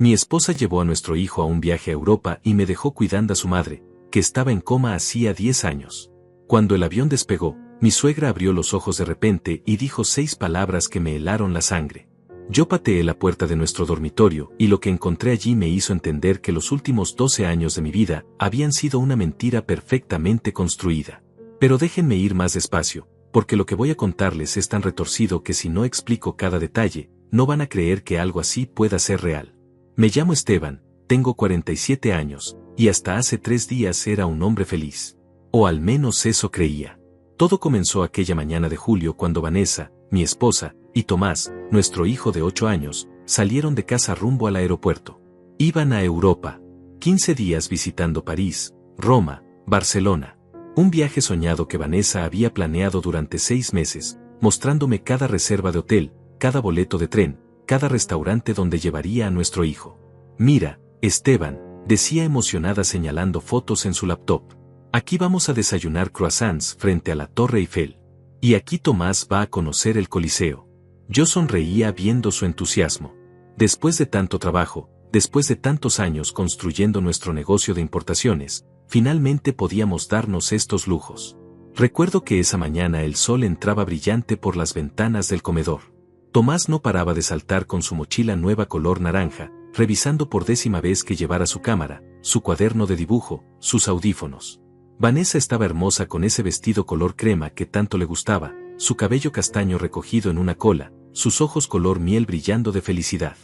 Mi esposa llevó a nuestro hijo a un viaje a Europa y me dejó cuidando a su madre, que estaba en coma hacía 10 años. Cuando el avión despegó, mi suegra abrió los ojos de repente y dijo 6 palabras que me helaron la sangre. Yo pateé la puerta de nuestro dormitorio y lo que encontré allí me hizo entender que los últimos 12 años de mi vida habían sido una mentira perfectamente construida. Pero déjenme ir más despacio, porque lo que voy a contarles es tan retorcido que si no explico cada detalle, no van a creer que algo así pueda ser real. Me llamo Esteban, tengo 47 años, y hasta hace 3 días era un hombre feliz. O al menos eso creía. Todo comenzó aquella mañana de julio cuando Vanessa, mi esposa, y Tomás, nuestro hijo de 8 años, salieron de casa rumbo al aeropuerto. Iban a Europa. 15 días visitando París, Roma, Barcelona. Un viaje soñado que Vanessa había planeado durante 6 meses, mostrándome cada reserva de hotel, cada boleto de tren, cada restaurante donde llevaría a nuestro hijo. Mira, Esteban, decía emocionada señalando fotos en su laptop. Aquí vamos a desayunar croissants frente a la Torre Eiffel. Y aquí Tomás va a conocer el Coliseo. Yo sonreía viendo su entusiasmo. Después de tanto trabajo, después de tantos años construyendo nuestro negocio de importaciones, finalmente podíamos darnos estos lujos. Recuerdo que esa mañana el sol entraba brillante por las ventanas del comedor. Tomás no paraba de saltar con su mochila nueva color naranja, revisando por 10ª vez que llevara su cámara, su cuaderno de dibujo, sus audífonos. Vanessa estaba hermosa con ese vestido color crema que tanto le gustaba, su cabello castaño recogido en una cola, sus ojos color miel brillando de felicidad.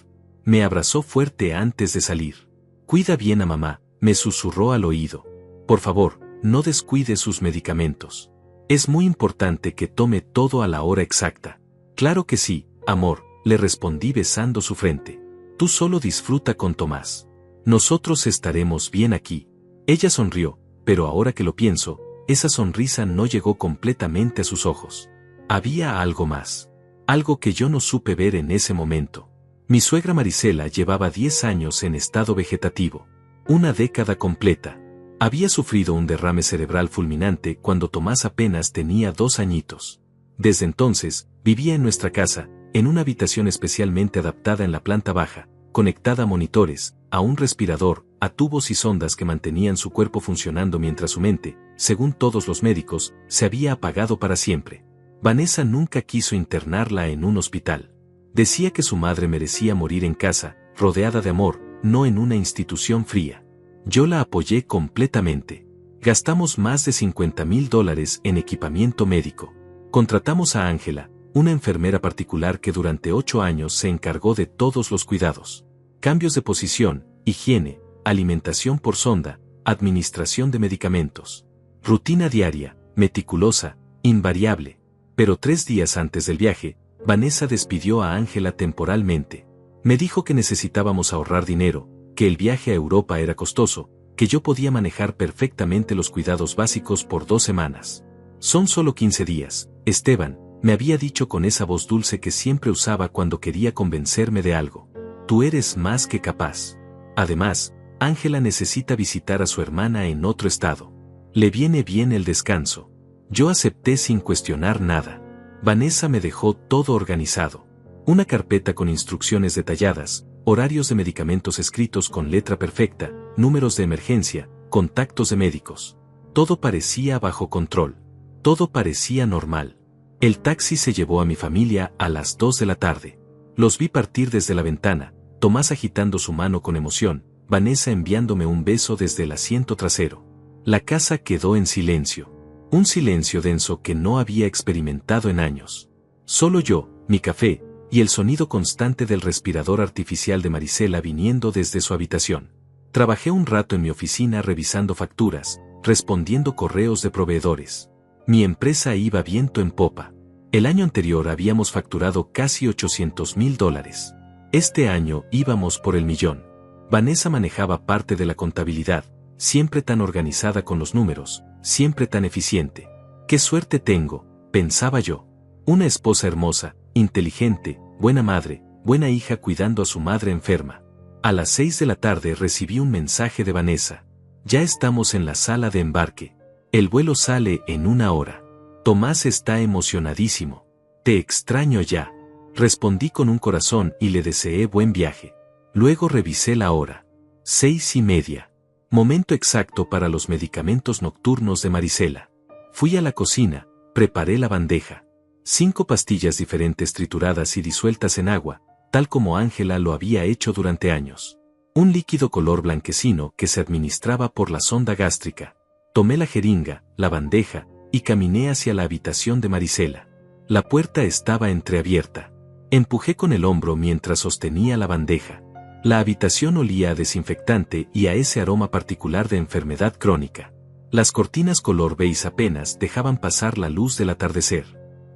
Me abrazó fuerte antes de salir. Cuida bien a mamá, me susurró al oído. Por favor, no descuide sus medicamentos. Es muy importante que tome todo a la hora exacta. Claro que sí, amor, le respondí besando su frente. Tú solo disfruta con Tomás. Nosotros estaremos bien aquí. Ella sonrió, pero ahora que lo pienso, esa sonrisa no llegó completamente a sus ojos. Había algo más. Algo que yo no supe ver en ese momento. Mi suegra Marisela llevaba 10 años en estado vegetativo. Una década completa. Había sufrido un derrame cerebral fulminante cuando Tomás apenas tenía 2 añitos. Desde entonces, vivía en nuestra casa, en una habitación especialmente adaptada en la planta baja, conectada a monitores, a un respirador, a tubos y sondas que mantenían su cuerpo funcionando mientras su mente, según todos los médicos, se había apagado para siempre. Vanessa nunca quiso internarla en un hospital. Decía que su madre merecía morir en casa, rodeada de amor, no en una institución fría. Yo la apoyé completamente. Gastamos más de $50,000 en equipamiento médico. Contratamos a Ángela, una enfermera particular que durante 8 años se encargó de todos los cuidados. Cambios de posición, higiene, alimentación por sonda, administración de medicamentos. Rutina diaria, meticulosa, invariable. Pero 3 días antes del viaje, Vanessa despidió a Ángela temporalmente. Me dijo que necesitábamos ahorrar dinero, que el viaje a Europa era costoso, que yo podía manejar perfectamente los cuidados básicos por 2 semanas. Son solo 15 días, Esteban, me había dicho con esa voz dulce que siempre usaba cuando quería convencerme de algo. Tú eres más que capaz. Además, Ángela necesita visitar a su hermana en otro estado. Le viene bien el descanso. Yo acepté sin cuestionar nada. Vanessa me dejó todo organizado. Una carpeta con instrucciones detalladas, horarios de medicamentos escritos con letra perfecta, números de emergencia, contactos de médicos. Todo parecía bajo control. Todo parecía normal. El taxi se llevó a mi familia a las 2 de la tarde. Los vi partir desde la ventana, Tomás agitando su mano con emoción, Vanessa enviándome un beso desde el asiento trasero. La casa quedó en silencio. Un silencio denso que no había experimentado en años. Solo yo, mi café, y el sonido constante del respirador artificial de Marisela viniendo desde su habitación. Trabajé un rato en mi oficina revisando facturas, respondiendo correos de proveedores. Mi empresa iba viento en popa. El año anterior habíamos facturado casi $800,000. Este año íbamos por el millón. Vanessa manejaba parte de la contabilidad, siempre tan organizada con los números, siempre tan eficiente. ¡Qué suerte tengo!, pensaba yo. Una esposa hermosa, inteligente, buena madre, buena hija cuidando a su madre enferma. A las 6 de la tarde recibí un mensaje de Vanessa. Ya estamos en la sala de embarque. El vuelo sale en 1 hora. Tomás está emocionadísimo. Te extraño ya. Respondí con un corazón y le deseé buen viaje. Luego revisé la hora. 6:30. Momento exacto para los medicamentos nocturnos de Marisela. Fui a la cocina, preparé la bandeja. 5 pastillas diferentes trituradas y disueltas en agua, tal como Ángela lo había hecho durante años. Un líquido color blanquecino que se administraba por la sonda gástrica. Tomé la jeringa, la bandeja, y caminé hacia la habitación de Marisela. La puerta estaba entreabierta. Empujé con el hombro mientras sostenía la bandeja. La habitación olía a desinfectante y a ese aroma particular de enfermedad crónica. Las cortinas color beige apenas dejaban pasar la luz del atardecer.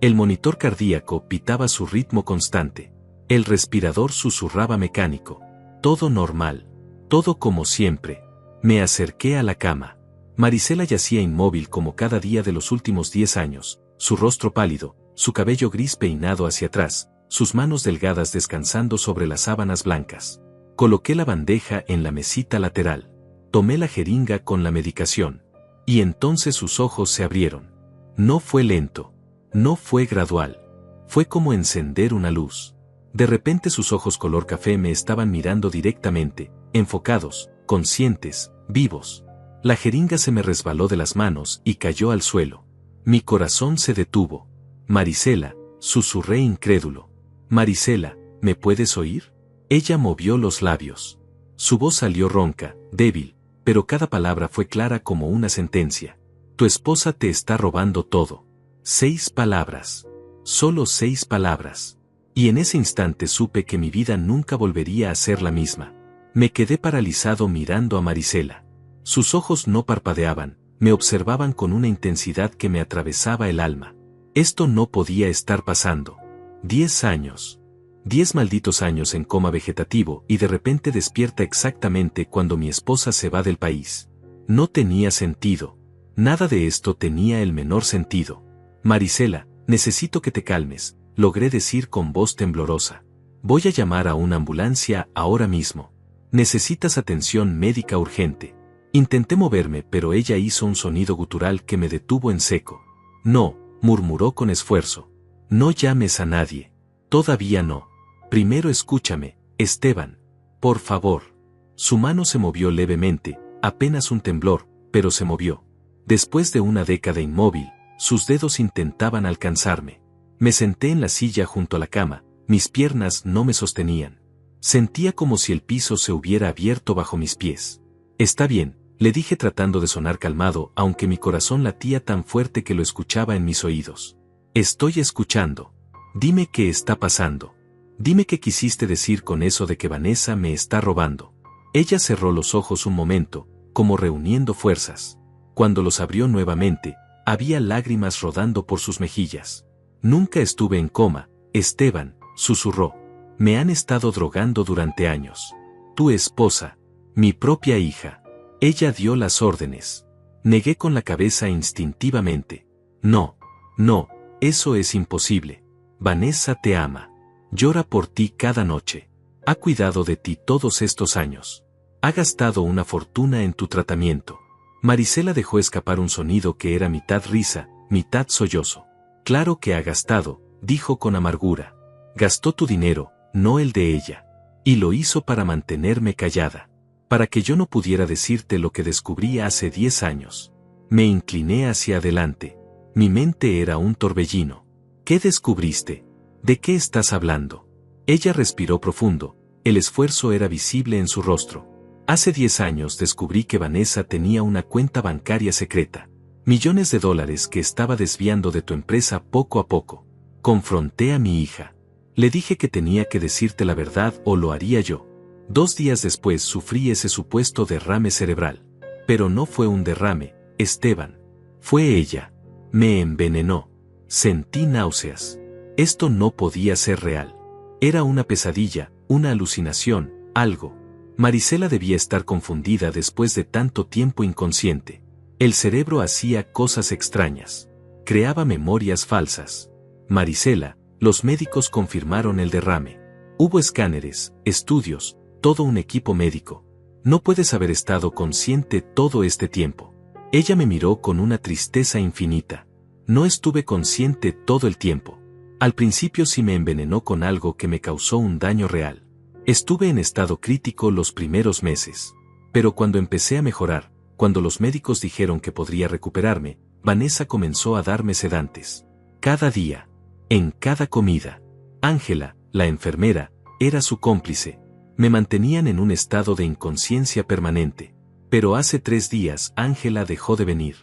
El monitor cardíaco pitaba su ritmo constante. El respirador susurraba mecánico. Todo normal. Todo como siempre. Me acerqué a la cama. Marisela yacía inmóvil como cada día de los últimos 10 años, su rostro pálido, su cabello gris peinado hacia atrás, sus manos delgadas descansando sobre las sábanas blancas. Coloqué la bandeja en la mesita lateral. Tomé la jeringa con la medicación. Y entonces sus ojos se abrieron. No fue lento. No fue gradual. Fue como encender una luz. De repente sus ojos color café me estaban mirando directamente, enfocados, conscientes, vivos. La jeringa se me resbaló de las manos y cayó al suelo. Mi corazón se detuvo. Marisela, susurré incrédulo. Marisela, ¿me puedes oír? Ella movió los labios. Su voz salió ronca, débil, pero cada palabra fue clara como una sentencia. Tu esposa te está robando todo. 6 palabras. Solo 6 palabras. Y en ese instante supe que mi vida nunca volvería a ser la misma. Me quedé paralizado mirando a Marisela. Sus ojos no parpadeaban, me observaban con una intensidad que me atravesaba el alma. Esto no podía estar pasando. 10 años. 10 malditos años en coma vegetativo y de repente despierta exactamente cuando mi esposa se va del país. No tenía sentido. Nada de esto tenía el menor sentido. Marisela, necesito que te calmes, logré decir con voz temblorosa. Voy a llamar a una ambulancia ahora mismo. Necesitas atención médica urgente. Intenté moverme, pero ella hizo un sonido gutural que me detuvo en seco. No, murmuró con esfuerzo. No llames a nadie. Todavía no. Primero escúchame, Esteban. Por favor. Su mano se movió levemente, apenas un temblor, pero se movió. Después de una década inmóvil, sus dedos intentaban alcanzarme. Me senté en la silla junto a la cama, mis piernas no me sostenían. Sentía como si el piso se hubiera abierto bajo mis pies. Está bien, le dije tratando de sonar calmado, aunque mi corazón latía tan fuerte que lo escuchaba en mis oídos. Estoy escuchando. Dime qué está pasando. Dime qué quisiste decir con eso de que Vanessa me está robando. Ella cerró los ojos un momento, como reuniendo fuerzas. Cuando los abrió nuevamente, había lágrimas rodando por sus mejillas. Nunca estuve en coma, Esteban, susurró. Me han estado drogando durante años. Tu esposa, mi propia hija. Ella dio las órdenes. Negué con la cabeza instintivamente. No, no, eso es imposible. Vanessa te ama. Llora por ti cada noche. Ha cuidado de ti todos estos años. Ha gastado una fortuna en tu tratamiento. Marisela dejó escapar un sonido que era mitad risa, mitad sollozo. Claro que ha gastado, dijo con amargura. Gastó tu dinero, no el de ella. Y lo hizo para mantenerme callada. Para que yo no pudiera decirte lo que descubrí hace 10 años. Me incliné hacia adelante. Mi mente era un torbellino. ¿Qué descubriste? ¿De qué estás hablando? Ella respiró profundo, el esfuerzo era visible en su rostro. Hace 10 años descubrí que Vanessa tenía una cuenta bancaria secreta. Millones de dólares que estaba desviando de tu empresa poco a poco. Confronté a mi hija. Le dije que tenía que decirte la verdad o lo haría yo. 2 días después sufrí ese supuesto derrame cerebral. Pero no fue un derrame, Esteban. Fue ella. Me envenenó. Sentí náuseas. Esto no podía ser real. Era una pesadilla, una alucinación, algo. Marisela debía estar confundida después de tanto tiempo inconsciente. El cerebro hacía cosas extrañas. Creaba memorias falsas. Marisela, los médicos confirmaron el derrame. Hubo escáneres, estudios, todo un equipo médico. No puedes haber estado consciente todo este tiempo. Ella me miró con una tristeza infinita. No estuve consciente todo el tiempo. Al principio sí me envenenó con algo que me causó un daño real. Estuve en estado crítico los primeros meses. Pero cuando empecé a mejorar, cuando los médicos dijeron que podría recuperarme, Vanessa comenzó a darme sedantes. Cada día. En cada comida. Ángela, la enfermera, era su cómplice. Me mantenían en un estado de inconsciencia permanente. Pero hace 3 días Ángela dejó de venir.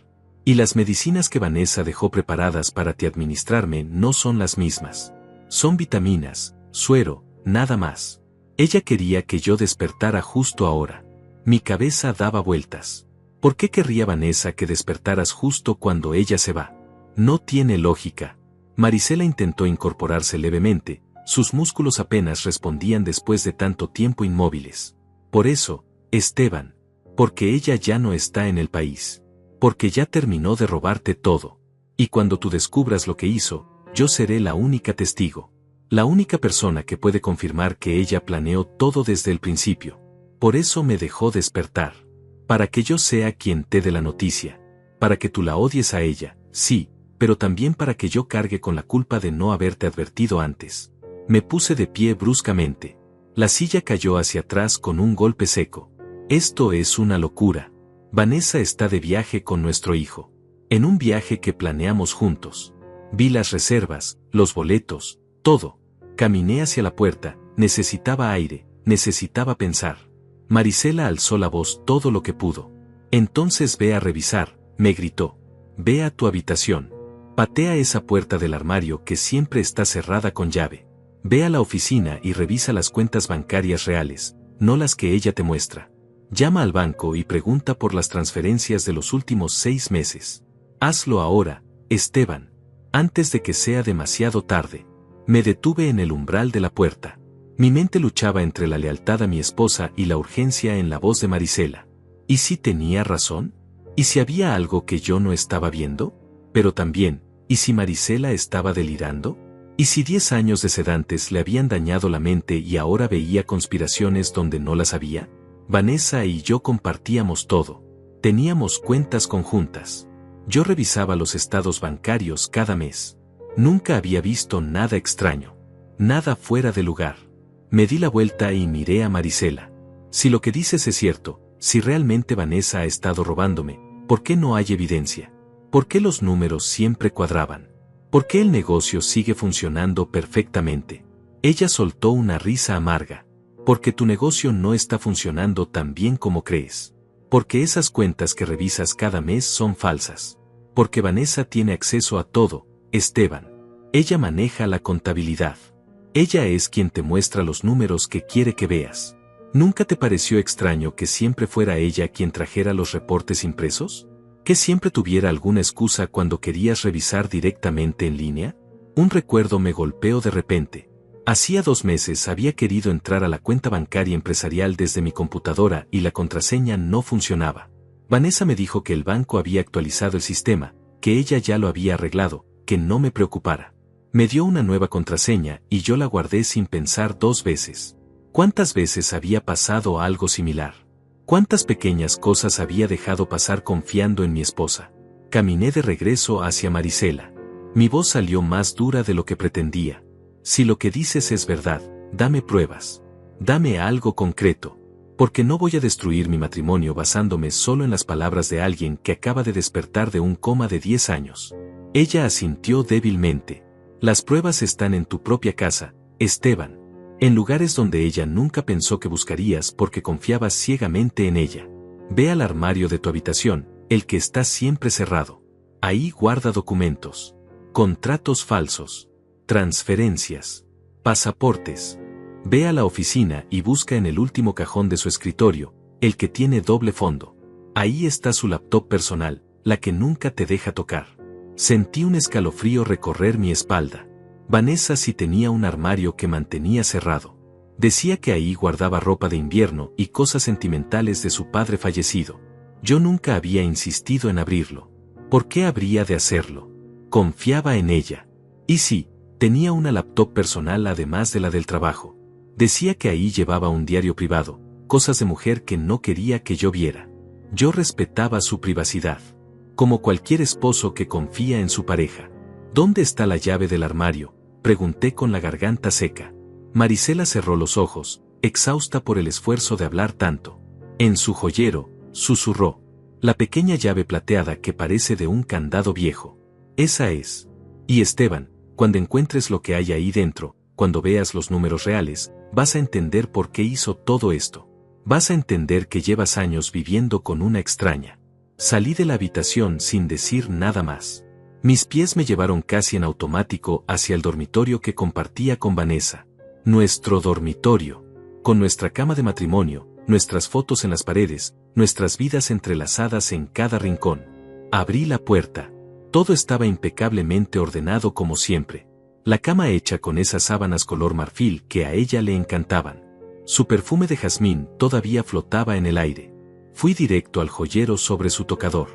Y las medicinas que Vanessa dejó preparadas para administrarme no son las mismas. Son vitaminas, suero, nada más. Ella quería que yo despertara justo ahora. Mi cabeza daba vueltas. ¿Por qué querría Vanessa que despertaras justo cuando ella se va? No tiene lógica. Marisela intentó incorporarse levemente, sus músculos apenas respondían después de tanto tiempo inmóviles. Por eso, Esteban. Porque ella ya no está en el país. Porque ya terminó de robarte todo. Y cuando tú descubras lo que hizo, yo seré la única testigo. La única persona que puede confirmar que ella planeó todo desde el principio. Por eso me dejó despertar. Para que yo sea quien te dé la noticia. Para que tú la odies a ella, sí, pero también para que yo cargue con la culpa de no haberte advertido antes. Me puse de pie bruscamente. La silla cayó hacia atrás con un golpe seco. Esto es una locura. Vanessa está de viaje con nuestro hijo. En un viaje que planeamos juntos. Vi las reservas, los boletos, todo. Caminé hacia la puerta, necesitaba aire, necesitaba pensar. Marisela alzó la voz todo lo que pudo. Entonces ve a revisar, me gritó. Ve a tu habitación. Patea esa puerta del armario que siempre está cerrada con llave. Ve a la oficina y revisa las cuentas bancarias reales, no las que ella te muestra. Llama al banco y pregunta por las transferencias de los últimos 6 meses. Hazlo ahora, Esteban. Antes de que sea demasiado tarde. Me detuve en el umbral de la puerta. Mi mente luchaba entre la lealtad a mi esposa y la urgencia en la voz de Marisela. ¿Y si tenía razón? ¿Y si había algo que yo no estaba viendo? Pero también, ¿y si Marisela estaba delirando? ¿Y si 10 años de sedantes le habían dañado la mente y ahora veía conspiraciones donde no las había? Vanessa y yo compartíamos todo. Teníamos cuentas conjuntas. Yo revisaba los estados bancarios cada mes. Nunca había visto nada extraño. Nada fuera de lugar. Me di la vuelta y miré a Marisela. Si lo que dices es cierto, si realmente Vanessa ha estado robándome, ¿por qué no hay evidencia? ¿Por qué los números siempre cuadraban? ¿Por qué el negocio sigue funcionando perfectamente? Ella soltó una risa amarga. Porque tu negocio no está funcionando tan bien como crees. Porque esas cuentas que revisas cada mes son falsas. Porque Vanessa tiene acceso a todo, Esteban. Ella maneja la contabilidad. Ella es quien te muestra los números que quiere que veas. ¿Nunca te pareció extraño que siempre fuera ella quien trajera los reportes impresos? ¿Que siempre tuviera alguna excusa cuando querías revisar directamente en línea? Un recuerdo me golpeó de repente. Hacía 2 meses había querido entrar a la cuenta bancaria empresarial desde mi computadora y la contraseña no funcionaba. Vanessa me dijo que el banco había actualizado el sistema, que ella ya lo había arreglado, que no me preocupara. Me dio una nueva contraseña y yo la guardé sin pensar 2 veces. ¿Cuántas veces había pasado algo similar? ¿Cuántas pequeñas cosas había dejado pasar confiando en mi esposa? Caminé de regreso hacia Marisela. Mi voz salió más dura de lo que pretendía. Si lo que dices es verdad, dame pruebas. Dame algo concreto. Porque no voy a destruir mi matrimonio basándome solo en las palabras de alguien que acaba de despertar de un coma de 10 años. Ella asintió débilmente. Las pruebas están en tu propia casa, Esteban. En lugares donde ella nunca pensó que buscarías porque confiabas ciegamente en ella. Ve al armario de tu habitación, el que está siempre cerrado. Ahí guarda documentos. Contratos falsos. Transferencias. Pasaportes. Ve a la oficina y busca en el último cajón de su escritorio, el que tiene doble fondo. Ahí está su laptop personal, la que nunca te deja tocar. Sentí un escalofrío recorrer mi espalda. Vanessa sí tenía un armario que mantenía cerrado. Decía que ahí guardaba ropa de invierno y cosas sentimentales de su padre fallecido. Yo nunca había insistido en abrirlo. ¿Por qué habría de hacerlo? Confiaba en ella. Y sí, tenía una laptop personal además de la del trabajo. Decía que ahí llevaba un diario privado, cosas de mujer que no quería que yo viera. Yo respetaba su privacidad. Como cualquier esposo que confía en su pareja. ¿Dónde está la llave del armario?, pregunté con la garganta seca. Marisela cerró los ojos, exhausta por el esfuerzo de hablar tanto. En su joyero, susurró. La pequeña llave plateada que parece de un candado viejo. Esa es. Y Esteban, cuando encuentres lo que hay ahí dentro, cuando veas los números reales, vas a entender por qué hizo todo esto. Vas a entender que llevas años viviendo con una extraña. Salí de la habitación sin decir nada más. Mis pies me llevaron casi en automático hacia el dormitorio que compartía con Vanessa. Nuestro dormitorio. Con nuestra cama de matrimonio, nuestras fotos en las paredes, nuestras vidas entrelazadas en cada rincón. Abrí la puerta. Todo estaba impecablemente ordenado como siempre. La cama hecha con esas sábanas color marfil que a ella le encantaban. Su perfume de jazmín todavía flotaba en el aire. Fui directo al joyero sobre su tocador.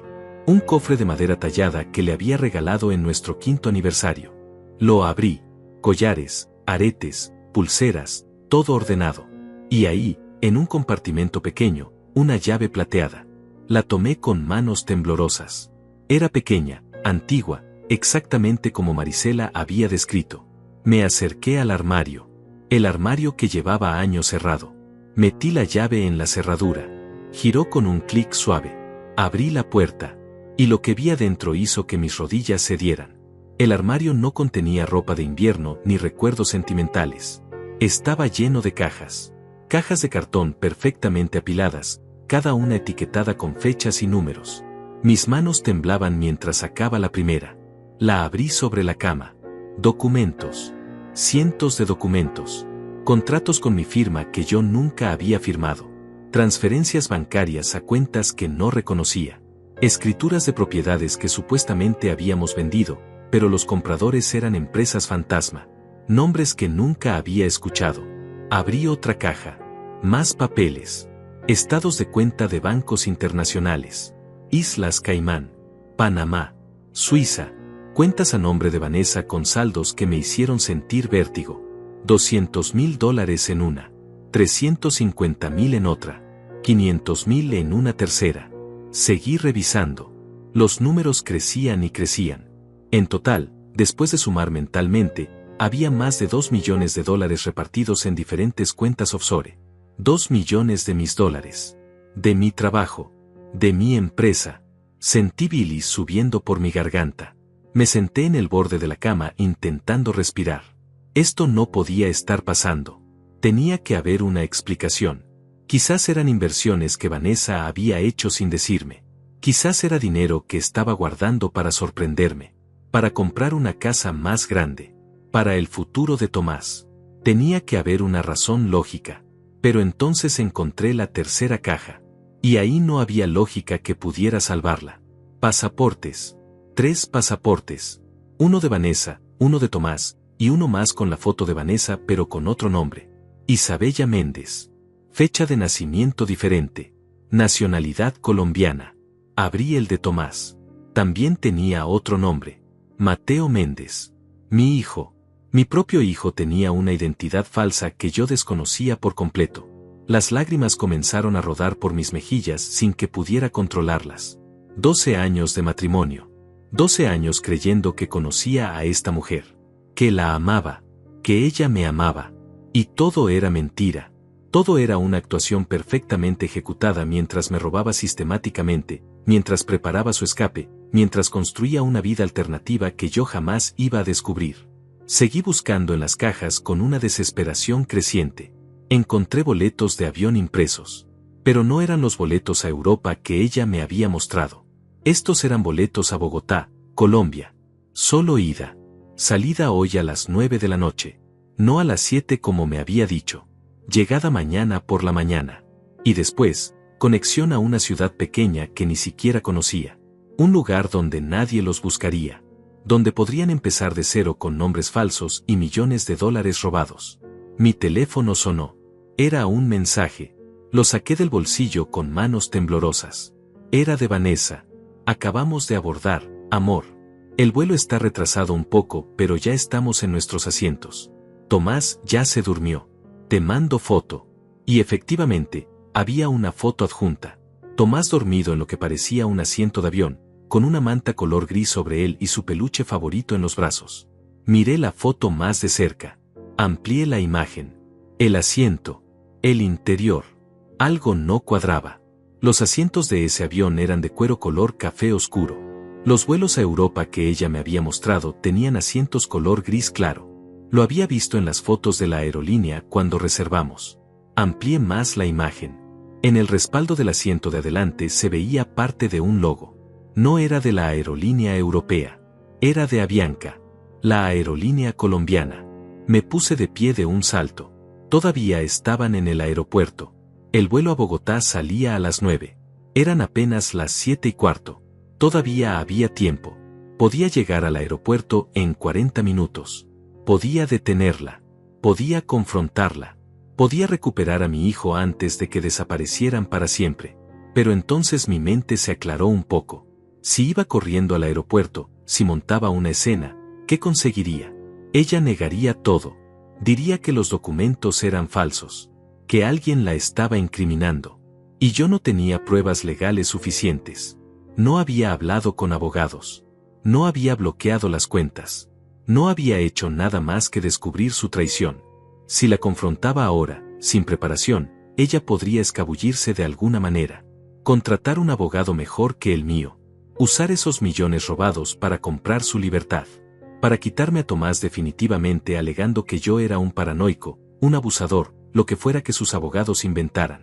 Un cofre de madera tallada que le había regalado en nuestro 5º aniversario. Lo abrí. Collares, aretes, pulseras, todo ordenado. Y ahí, en un compartimento pequeño, una llave plateada. La tomé con manos temblorosas. Era pequeña, antigua, exactamente como Marisela había descrito. Me acerqué al armario. El armario que llevaba años cerrado. Metí la llave en la cerradura. Giró con un clic suave. Abrí la puerta. Y lo que vi adentro hizo que mis rodillas cedieran. El armario no contenía ropa de invierno ni recuerdos sentimentales. Estaba lleno de cajas. Cajas de cartón perfectamente apiladas, cada una etiquetada con fechas y números. Mis manos temblaban mientras sacaba la primera. La abrí sobre la cama. Documentos. Cientos de documentos. Contratos con mi firma que yo nunca había firmado. Transferencias bancarias a cuentas que no reconocía. Escrituras de propiedades que supuestamente habíamos vendido, pero los compradores eran empresas fantasma. Nombres que nunca había escuchado. Abrí otra caja. Más papeles. Estados de cuenta de bancos internacionales. Islas Caimán. Panamá. Suiza. Cuentas a nombre de Vanessa con saldos que me hicieron sentir vértigo. $200,000 en una. 350,000 en otra. 500,000 en una tercera. Seguí revisando. Los números crecían y crecían. En total, después de sumar mentalmente, había más de $2 millones repartidos en diferentes cuentas offshore. 2 millones de mis dólares. De mi trabajo. De mi empresa. Sentí bilis subiendo por mi garganta. Me senté en el borde de la cama intentando respirar. Esto no podía estar pasando. Tenía que haber una explicación. Quizás eran inversiones que Vanessa había hecho sin decirme. Quizás era dinero que estaba guardando para sorprenderme. Para comprar una casa más grande. Para el futuro de Tomás. Tenía que haber una razón lógica. Pero entonces encontré la tercera caja. Y ahí no había lógica que pudiera salvarla. Pasaportes. 3 pasaportes. Uno de Vanessa, uno de Tomás, y uno más con la foto de Vanessa pero con otro nombre. Isabella Méndez. Fecha de nacimiento diferente. Nacionalidad colombiana. Abrí el de Tomás. También tenía otro nombre. Mateo Méndez. Mi hijo. Mi propio hijo tenía una identidad falsa que yo desconocía por completo. Las lágrimas comenzaron a rodar por mis mejillas sin que pudiera controlarlas. 12 años de matrimonio. 12 años creyendo que conocía a esta mujer. Que la amaba. Que ella me amaba. Y todo era mentira. Todo era una actuación perfectamente ejecutada mientras me robaba sistemáticamente, mientras preparaba su escape, mientras construía una vida alternativa que yo jamás iba a descubrir. Seguí buscando en las cajas con una desesperación creciente. Encontré boletos de avión impresos. Pero no eran los boletos a Europa que ella me había mostrado. Estos eran boletos a Bogotá, Colombia. Solo ida. Salida hoy a las 9 de la noche. No a las 7 como me había dicho. Llegada mañana por la mañana. Y después, conexión a una ciudad pequeña que ni siquiera conocía. Un lugar donde nadie los buscaría. Donde podrían empezar de cero con nombres falsos y millones de dólares robados. Mi teléfono sonó. Era un mensaje. Lo saqué del bolsillo con manos temblorosas. Era de Vanessa. Acabamos de abordar, amor. El vuelo está retrasado un poco, pero ya estamos en nuestros asientos. Tomás ya se durmió. Te mando foto. Y efectivamente, había una foto adjunta. Tomás dormido en lo que parecía un asiento de avión, con una manta color gris sobre él y su peluche favorito en los brazos. Miré la foto más de cerca. Amplié la imagen. El asiento. El interior. Algo no cuadraba. Los asientos de ese avión eran de cuero color café oscuro. Los vuelos a Europa que ella me había mostrado tenían asientos color gris claro. Lo había visto en las fotos de la aerolínea cuando reservamos. Amplié más la imagen. En el respaldo del asiento de adelante se veía parte de un logo. No era de la aerolínea europea. Era de Avianca, la aerolínea colombiana. Me puse de pie de un salto. Todavía estaban en el aeropuerto. El vuelo a Bogotá salía a las 9. Eran apenas las 7:15. Todavía había tiempo. Podía llegar al aeropuerto en 40 minutos. Podía detenerla. Podía confrontarla. Podía recuperar a mi hijo antes de que desaparecieran para siempre. Pero entonces mi mente se aclaró un poco. Si iba corriendo al aeropuerto, si montaba una escena, ¿qué conseguiría? Ella negaría todo. Diría que los documentos eran falsos, que alguien la estaba incriminando. Y yo no tenía pruebas legales suficientes. No había hablado con abogados. No había bloqueado las cuentas. No había hecho nada más que descubrir su traición. Si la confrontaba ahora, sin preparación, ella podría escabullirse de alguna manera. Contratar un abogado mejor que el mío. Usar esos millones robados para comprar su libertad. Para quitarme a Tomás definitivamente alegando que yo era un paranoico, un abusador, lo que fuera que sus abogados inventaran.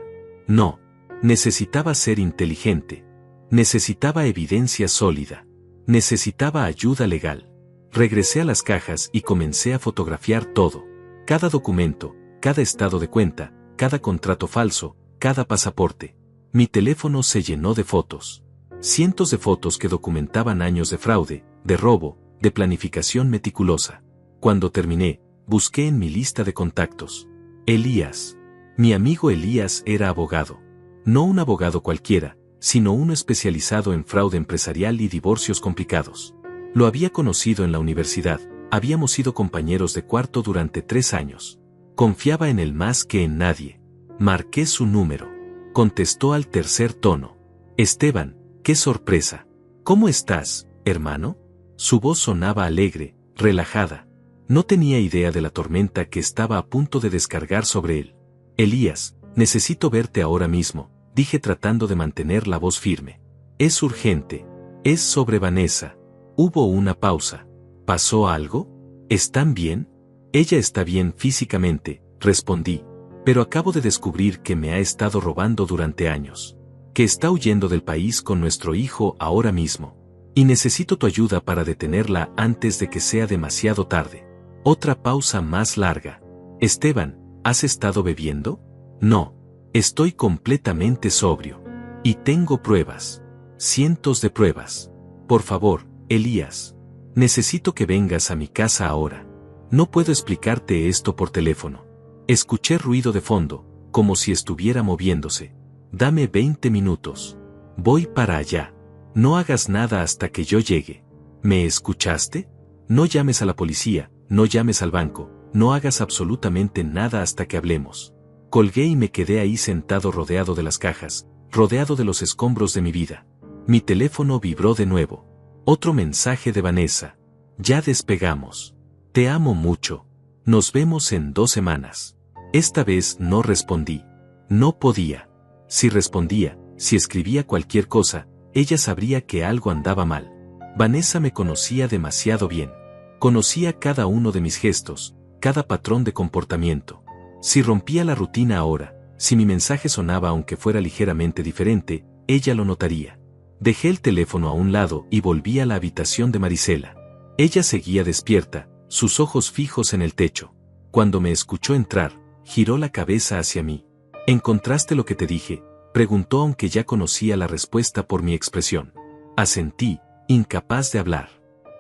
No. Necesitaba ser inteligente. Necesitaba evidencia sólida. Necesitaba ayuda legal. Regresé a las cajas y comencé a fotografiar todo. Cada documento, cada estado de cuenta, cada contrato falso, cada pasaporte. Mi teléfono se llenó de fotos. Cientos de fotos que documentaban años de fraude, de robo, de planificación meticulosa. Cuando terminé, busqué en mi lista de contactos. Elías. Mi amigo Elías era abogado. No un abogado cualquiera, sino uno especializado en fraude empresarial y divorcios complicados. Lo había conocido en la universidad, habíamos sido compañeros de cuarto durante 3 años. Confiaba en él más que en nadie. Marqué su número. Contestó al tercer tono. Esteban, qué sorpresa. ¿Cómo estás, hermano? Su voz sonaba alegre, relajada. No tenía idea de la tormenta que estaba a punto de descargar sobre él. Elías, necesito verte ahora mismo, dije tratando de mantener la voz firme. Es urgente. Es sobre Vanessa. Hubo una pausa. ¿Pasó algo? ¿Están bien? Ella está bien físicamente, respondí, pero acabo de descubrir que me ha estado robando durante años. Que está huyendo del país con nuestro hijo ahora mismo. Y necesito tu ayuda para detenerla antes de que sea demasiado tarde. Otra pausa más larga. Esteban, ¿has estado bebiendo? No. Estoy completamente sobrio. Y tengo pruebas. Cientos de pruebas. Por favor, Elías. Necesito que vengas a mi casa ahora. No puedo explicarte esto por teléfono. Escuché ruido de fondo, como si estuviera moviéndose. Dame 20 minutos. Voy para allá. No hagas nada hasta que yo llegue. ¿Me escuchaste? No llames a la policía, no llames al banco, no hagas absolutamente nada hasta que hablemos. Colgué y me quedé ahí sentado rodeado de las cajas, rodeado de los escombros de mi vida. Mi teléfono vibró de nuevo. Otro mensaje de Vanessa. Ya despegamos. Te amo mucho. Nos vemos en 2 semanas. Esta vez no respondí. No podía. Si respondía, si escribía cualquier cosa, ella sabría que algo andaba mal. Vanessa me conocía demasiado bien. Conocía cada uno de mis gestos, cada patrón de comportamiento. Si rompía la rutina ahora, si mi mensaje sonaba aunque fuera ligeramente diferente, ella lo notaría. Dejé el teléfono a un lado y volví a la habitación de Marisela. Ella seguía despierta, sus ojos fijos en el techo. Cuando me escuchó entrar, giró la cabeza hacia mí. ¿Encontraste lo que te dije?, preguntó aunque ya conocía la respuesta por mi expresión. Asentí, incapaz de hablar.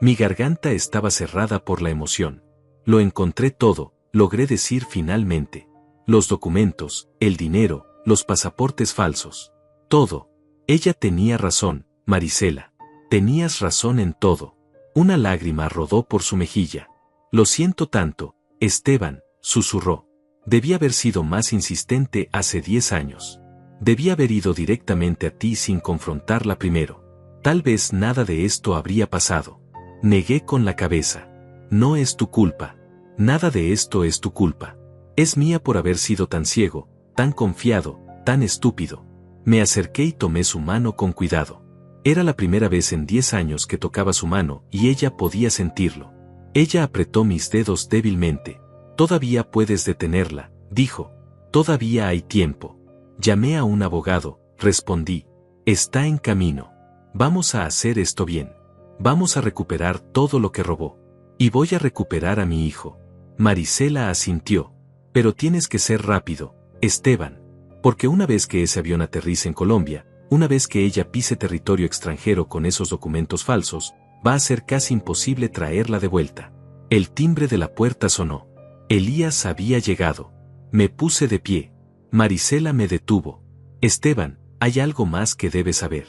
Mi garganta estaba cerrada por la emoción. Lo encontré todo, logré decir finalmente. Los documentos, el dinero, los pasaportes falsos. Todo. Ella tenía razón, Marisela. Tenías razón en todo. Una lágrima rodó por su mejilla. Lo siento tanto, Esteban, susurró. Debí haber sido más insistente hace 10 años. Debí haber ido directamente a ti sin confrontarla primero. Tal vez nada de esto habría pasado. Negué con la cabeza. No es tu culpa. Nada de esto es tu culpa. Es mía por haber sido tan ciego, tan confiado, tan estúpido. Me acerqué y tomé su mano con cuidado. Era la primera vez en 10 años que tocaba su mano y ella podía sentirlo. Ella apretó mis dedos débilmente. Todavía puedes detenerla, dijo. Todavía hay tiempo. Llamé a un abogado, respondí. Está en camino. Vamos a hacer esto bien. Vamos a recuperar todo lo que robó. Y voy a recuperar a mi hijo. Marisela asintió. Pero tienes que ser rápido, Esteban. Porque una vez que ese avión aterrice en Colombia, una vez que ella pise territorio extranjero con esos documentos falsos, va a ser casi imposible traerla de vuelta. El timbre de la puerta sonó. Elías había llegado. Me puse de pie. Marisela me detuvo. Esteban, hay algo más que debes saber.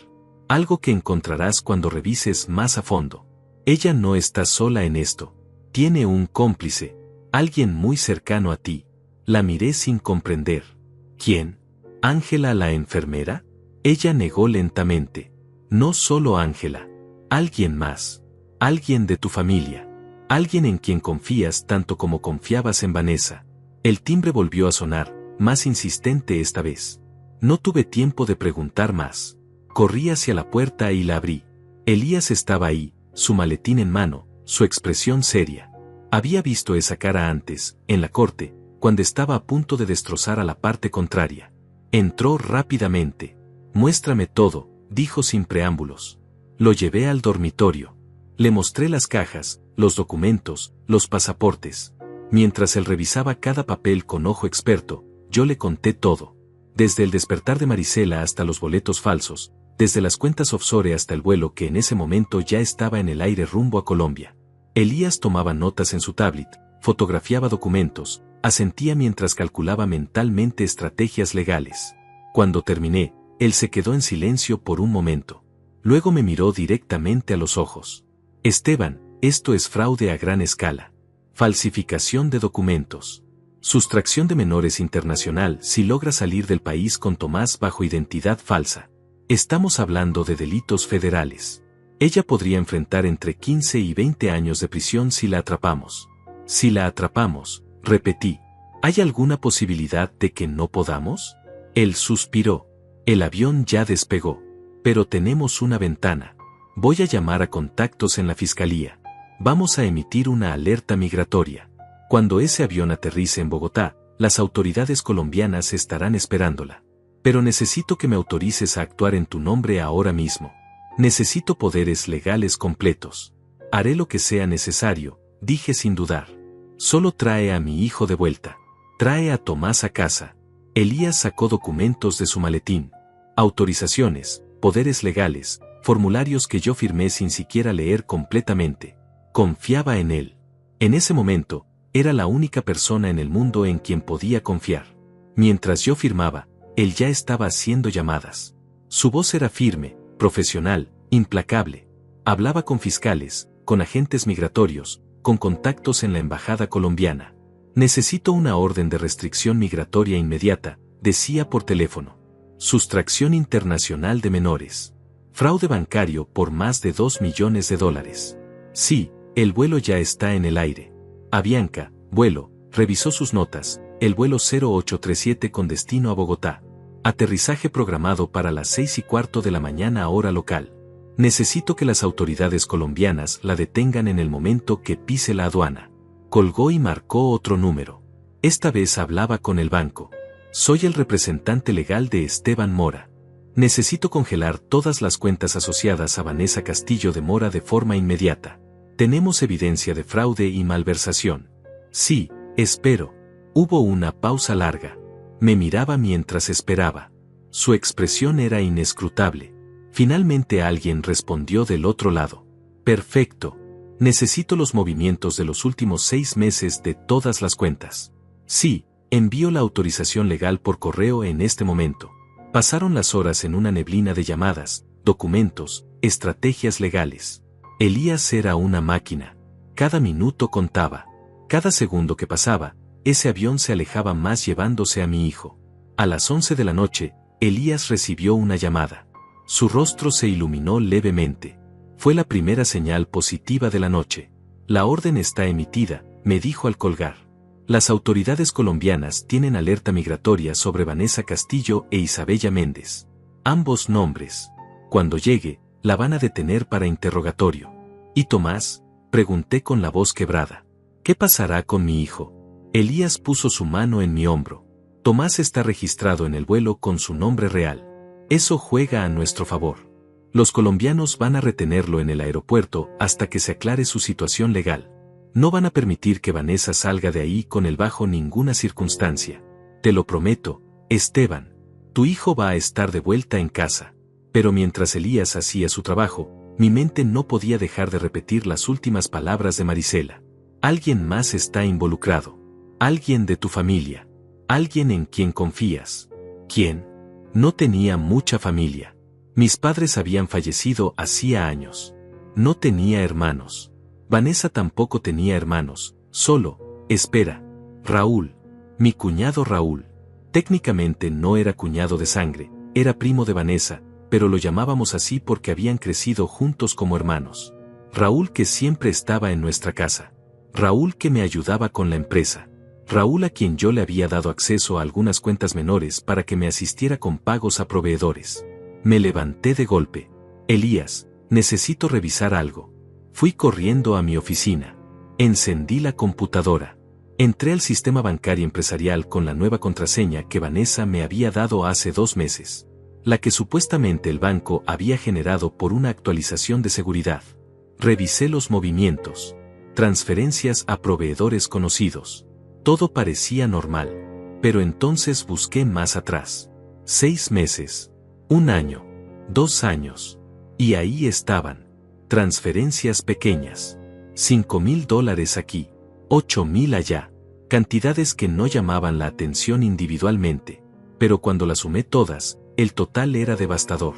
Algo que encontrarás cuando revises más a fondo. Ella no está sola en esto. Tiene un cómplice. Alguien muy cercano a ti. La miré sin comprender. ¿Quién? ¿Ángela la enfermera? Ella negó lentamente. No solo Ángela. Alguien más. Alguien de tu familia. Alguien en quien confías tanto como confiabas en Vanessa. El timbre volvió a sonar, más insistente esta vez. No tuve tiempo de preguntar más. Corrí hacia la puerta y la abrí. Elías estaba ahí, su maletín en mano, su expresión seria. Había visto esa cara antes, en la corte, cuando estaba a punto de destrozar a la parte contraria. Entró rápidamente. Muéstrame todo, dijo sin preámbulos. Lo llevé al dormitorio. Le mostré las cajas, los documentos, los pasaportes. Mientras él revisaba cada papel con ojo experto, yo le conté todo. Desde el despertar de Marisela hasta los boletos falsos, desde las cuentas offshore hasta el vuelo que en ese momento ya estaba en el aire rumbo a Colombia. Elías tomaba notas en su tablet, fotografiaba documentos, asentía mientras calculaba mentalmente estrategias legales. Cuando terminé, él se quedó en silencio por un momento. Luego me miró directamente a los ojos. Esteban, esto es fraude a gran escala. Falsificación de documentos. Sustracción de menores internacional si logra salir del país con Tomás bajo identidad falsa. Estamos hablando de delitos federales. Ella podría enfrentar entre 15 y 20 años de prisión si la atrapamos. Si la atrapamos, repetí. ¿Hay alguna posibilidad de que no podamos? Él suspiró. El avión ya despegó. Pero tenemos una ventana. Voy a llamar a contactos en la fiscalía. Vamos a emitir una alerta migratoria. Cuando ese avión aterrice en Bogotá, las autoridades colombianas estarán esperándola. Pero necesito que me autorices a actuar en tu nombre ahora mismo. Necesito poderes legales completos. Haré lo que sea necesario, dije sin dudar. Solo trae a mi hijo de vuelta. Trae a Tomás a casa. Elías sacó documentos de su maletín. Autorizaciones, poderes legales, formularios que yo firmé sin siquiera leer completamente. Confiaba en él. En ese momento, era la única persona en el mundo en quien podía confiar. Mientras yo firmaba, él ya estaba haciendo llamadas. Su voz era firme, profesional, implacable. Hablaba con fiscales, con agentes migratorios, con contactos en la embajada colombiana. Necesito una orden de restricción migratoria inmediata, decía por teléfono. Sustracción internacional de menores. Fraude bancario por más de $2 millones. Sí, el vuelo ya está en el aire. Avianca, vuelo, revisó sus notas, el vuelo 0837 con destino a Bogotá. Aterrizaje programado para las 6:15 de la mañana hora local. Necesito que las autoridades colombianas la detengan en el momento que pise la aduana. Colgó y marcó otro número. Esta vez hablaba con el banco. Soy el representante legal de Esteban Mora. Necesito congelar todas las cuentas asociadas a Vanessa Castillo de Mora de forma inmediata. Tenemos evidencia de fraude y malversación. Sí, espero. Hubo una pausa larga. Me miraba mientras esperaba. Su expresión era inescrutable. Finalmente alguien respondió del otro lado. Perfecto. Necesito los movimientos de los últimos 6 meses de todas las cuentas. Sí, envío la autorización legal por correo en este momento. Pasaron las horas en una neblina de llamadas, documentos, estrategias legales. Elías era una máquina. Cada minuto contaba. Cada segundo que pasaba, ese avión se alejaba más llevándose a mi hijo. A las 11 de la noche, Elías recibió una llamada. Su rostro se iluminó levemente. Fue la primera señal positiva de la noche. La orden está emitida, me dijo al colgar. Las autoridades colombianas tienen alerta migratoria sobre Vanessa Castillo e Isabella Méndez. Ambos nombres. Cuando llegue, la van a detener para interrogatorio. ¿Y Tomás? Pregunté con la voz quebrada. ¿Qué pasará con mi hijo? Elías puso su mano en mi hombro. Tomás está registrado en el vuelo con su nombre real. Eso juega a nuestro favor. Los colombianos van a retenerlo en el aeropuerto hasta que se aclare su situación legal. No van a permitir que Vanessa salga de ahí con él bajo ninguna circunstancia. Te lo prometo, Esteban. Tu hijo va a estar de vuelta en casa. Pero mientras Elías hacía su trabajo, mi mente no podía dejar de repetir las últimas palabras de Marisela. Alguien más está involucrado. Alguien de tu familia. Alguien en quien confías. ¿Quién? No tenía mucha familia. Mis padres habían fallecido hacía años. No tenía hermanos. Vanessa tampoco tenía hermanos, solo, espera, Raúl. Mi cuñado Raúl. Técnicamente no era cuñado de sangre, era primo de Vanessa, pero lo llamábamos así porque habían crecido juntos como hermanos. Raúl que siempre estaba en nuestra casa. Raúl que me ayudaba con la empresa. Raúl a quien yo le había dado acceso a algunas cuentas menores para que me asistiera con pagos a proveedores. Me levanté de golpe. Elías, necesito revisar algo. Fui corriendo a mi oficina. Encendí la computadora. Entré al sistema bancario empresarial con la nueva contraseña que Vanessa me había dado hace 2 meses. La que supuestamente el banco había generado por una actualización de seguridad. Revisé los movimientos. Transferencias a proveedores conocidos. Todo parecía normal. Pero entonces busqué más atrás. 6 meses. 1 año. 2 años. Y ahí estaban. Transferencias pequeñas. $5,000 aquí. 8,000 allá. Cantidades que no llamaban la atención individualmente. Pero cuando las sumé todas, el total era devastador.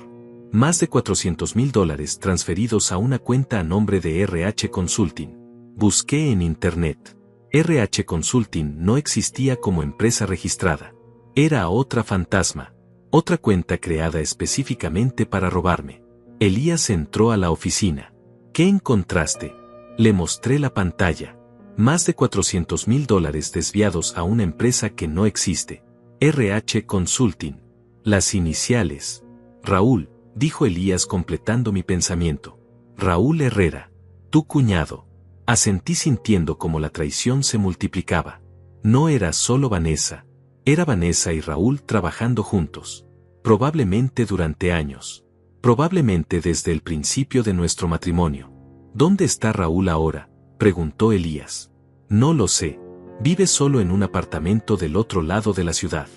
Más de $400,000 transferidos a una cuenta a nombre de RH Consulting. Busqué en internet. RH Consulting no existía como empresa registrada. Era otra fantasma. Otra cuenta creada específicamente para robarme. Elías entró a la oficina. ¿Qué encontraste? Le mostré la pantalla. Más de $400,000 desviados a una empresa que no existe. RH Consulting. Las iniciales. Raúl, dijo Elías completando mi pensamiento. Raúl Herrera. Tu cuñado. Asentí sintiendo como la traición se multiplicaba. No era solo Vanessa. Era Vanessa y Raúl trabajando juntos. Probablemente durante años. Probablemente desde el principio de nuestro matrimonio. ¿Dónde está Raúl ahora?, preguntó Elías. No lo sé. Vive solo en un apartamento del otro lado de la ciudad.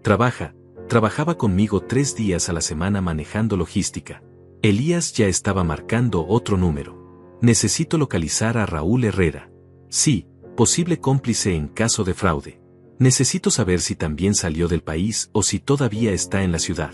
Trabajaba conmigo 3 días a la semana manejando logística. Elías ya estaba marcando otro número. Necesito localizar a Raúl Herrera. Sí, posible cómplice en caso de fraude. Necesito saber si también salió del país o si todavía está en la ciudad.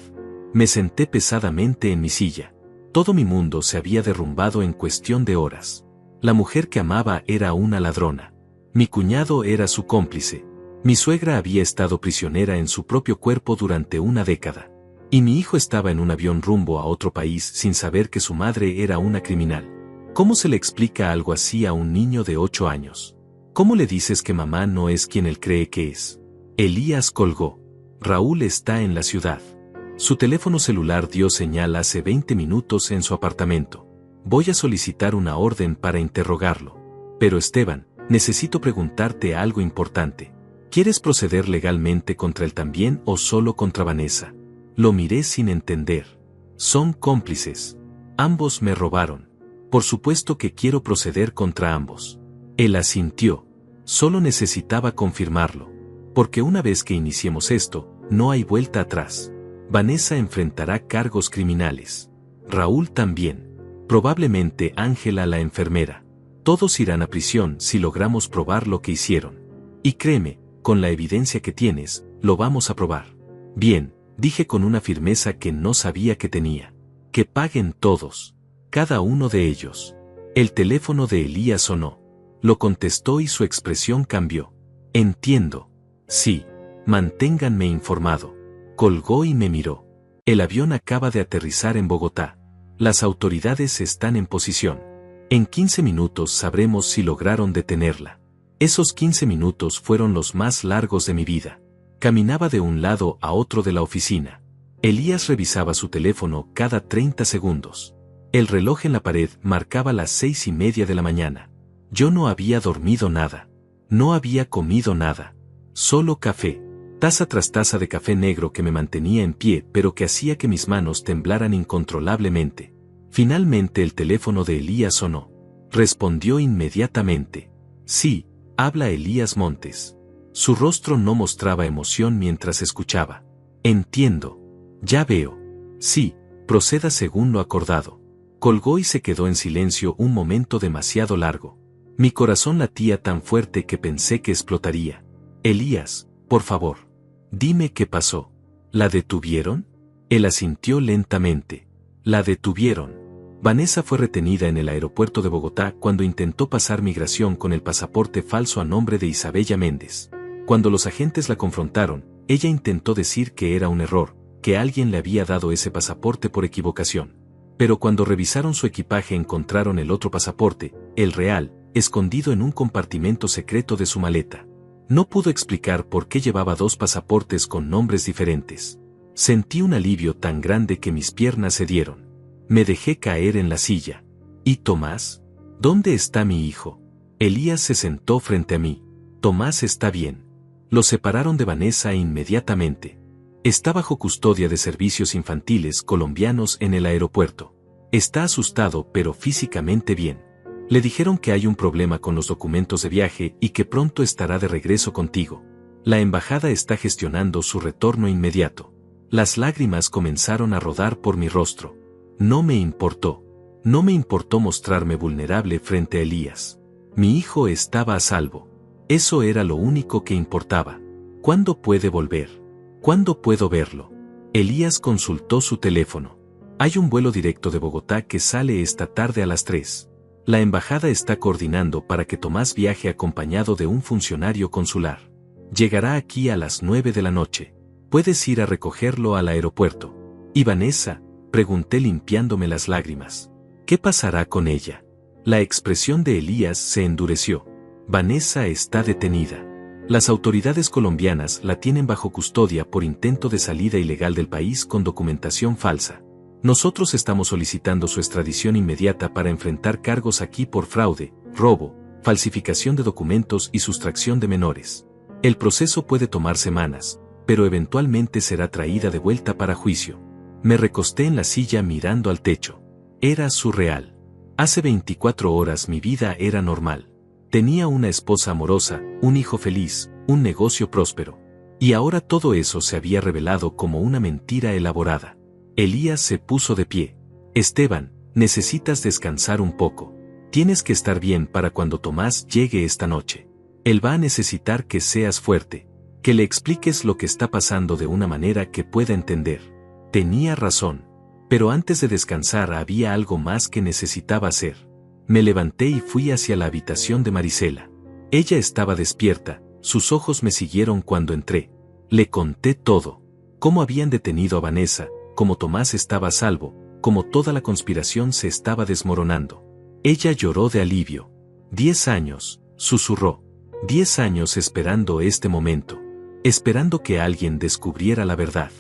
Me senté pesadamente en mi silla. Todo mi mundo se había derrumbado en cuestión de horas. La mujer que amaba era una ladrona. Mi cuñado era su cómplice. Mi suegra había estado prisionera en su propio cuerpo durante 1 década. Y mi hijo estaba en un avión rumbo a otro país sin saber que su madre era una criminal. ¿Cómo se le explica algo así a un niño de 8 años? ¿Cómo le dices que mamá no es quien él cree que es? Elías colgó. Raúl está en la ciudad. Su teléfono celular dio señal hace 20 minutos en su apartamento. Voy a solicitar una orden para interrogarlo. Pero Esteban, necesito preguntarte algo importante. ¿Quieres proceder legalmente contra él también o solo contra Vanessa? Lo miré sin entender. Son cómplices. Ambos me robaron. Por supuesto que quiero proceder contra ambos. Él asintió. Solo necesitaba confirmarlo. Porque una vez que iniciemos esto, no hay vuelta atrás. Vanessa enfrentará cargos criminales. Raúl también. Probablemente Ángela la enfermera. Todos irán a prisión si logramos probar lo que hicieron. Y créeme, con la evidencia que tienes, lo vamos a probar. Bien, dije con una firmeza que no sabía que tenía. Que paguen todos. Cada uno de ellos. El teléfono de Elías sonó. Lo contestó y su expresión cambió. Entiendo. Sí. Manténganme informado. Colgó y me miró. El avión acaba de aterrizar en Bogotá. Las autoridades están en posición. En 15 minutos sabremos si lograron detenerla. Esos 15 minutos fueron los más largos de mi vida. Caminaba de un lado a otro de la oficina. Elías revisaba su teléfono cada 30 segundos. El reloj en la pared marcaba las 6:30 de la mañana. Yo no había dormido nada. No había comido nada. Solo café. Taza tras taza de café negro que me mantenía en pie pero que hacía que mis manos temblaran incontrolablemente. Finalmente el teléfono de Elías sonó. Respondió inmediatamente. Sí, habla Elías Montes. Su rostro no mostraba emoción mientras escuchaba. Entiendo. Ya veo. Sí, proceda según lo acordado. Colgó y se quedó en silencio un momento demasiado largo. Mi corazón latía tan fuerte que pensé que explotaría. Elías, por favor, dime qué pasó. ¿La detuvieron? Él asintió lentamente. La detuvieron. Vanessa fue retenida en el aeropuerto de Bogotá cuando intentó pasar migración con el pasaporte falso a nombre de Isabella Méndez. Cuando los agentes la confrontaron, ella intentó decir que era un error, que alguien le había dado ese pasaporte por equivocación. Pero cuando revisaron su equipaje encontraron el otro pasaporte, el real, escondido en un compartimento secreto de su maleta. No pudo explicar por qué llevaba 2 pasaportes con nombres diferentes. Sentí un alivio tan grande que mis piernas cedieron. Me dejé caer en la silla. ¿Y Tomás? ¿Dónde está mi hijo? Elías se sentó frente a mí. Tomás está bien. Lo separaron de Vanessa inmediatamente. Está bajo custodia de servicios infantiles colombianos en el aeropuerto. Está asustado pero físicamente bien. Le dijeron que hay un problema con los documentos de viaje y que pronto estará de regreso contigo. La embajada está gestionando su retorno inmediato. Las lágrimas comenzaron a rodar por mi rostro. No me importó. No me importó mostrarme vulnerable frente a Elías. Mi hijo estaba a salvo. Eso era lo único que importaba. ¿Cuándo puede volver? ¿Cuándo puedo verlo? Elías consultó su teléfono. Hay un vuelo directo de Bogotá que sale esta tarde a las 3. La embajada está coordinando para que Tomás viaje acompañado de un funcionario consular. Llegará aquí a las 9 de la noche. Puedes ir a recogerlo al aeropuerto. ¿Y Vanessa? Pregunté limpiándome las lágrimas. ¿Qué pasará con ella? La expresión de Elías se endureció. Vanessa está detenida. Las autoridades colombianas la tienen bajo custodia por intento de salida ilegal del país con documentación falsa. Nosotros estamos solicitando su extradición inmediata para enfrentar cargos aquí por fraude, robo, falsificación de documentos y sustracción de menores. El proceso puede tomar semanas, pero eventualmente será traída de vuelta para juicio. Me recosté en la silla mirando al techo. Era surreal. Hace 24 horas mi vida era normal. Tenía una esposa amorosa, un hijo feliz, un negocio próspero. Y ahora todo eso se había revelado como una mentira elaborada. Elías se puso de pie. Esteban, necesitas descansar un poco. Tienes que estar bien para cuando Tomás llegue esta noche. Él va a necesitar que seas fuerte, que le expliques lo que está pasando de una manera que pueda entender. Tenía razón. Pero antes de descansar había algo más que necesitaba hacer. Me levanté y fui hacia la habitación de Marisela. Ella estaba despierta, sus ojos me siguieron cuando entré. Le conté todo. Cómo habían detenido a Vanessa, cómo Tomás estaba a salvo, cómo toda la conspiración se estaba desmoronando. Ella lloró de alivio. 10 años, susurró. 10 años esperando este momento. Esperando que alguien descubriera la verdad.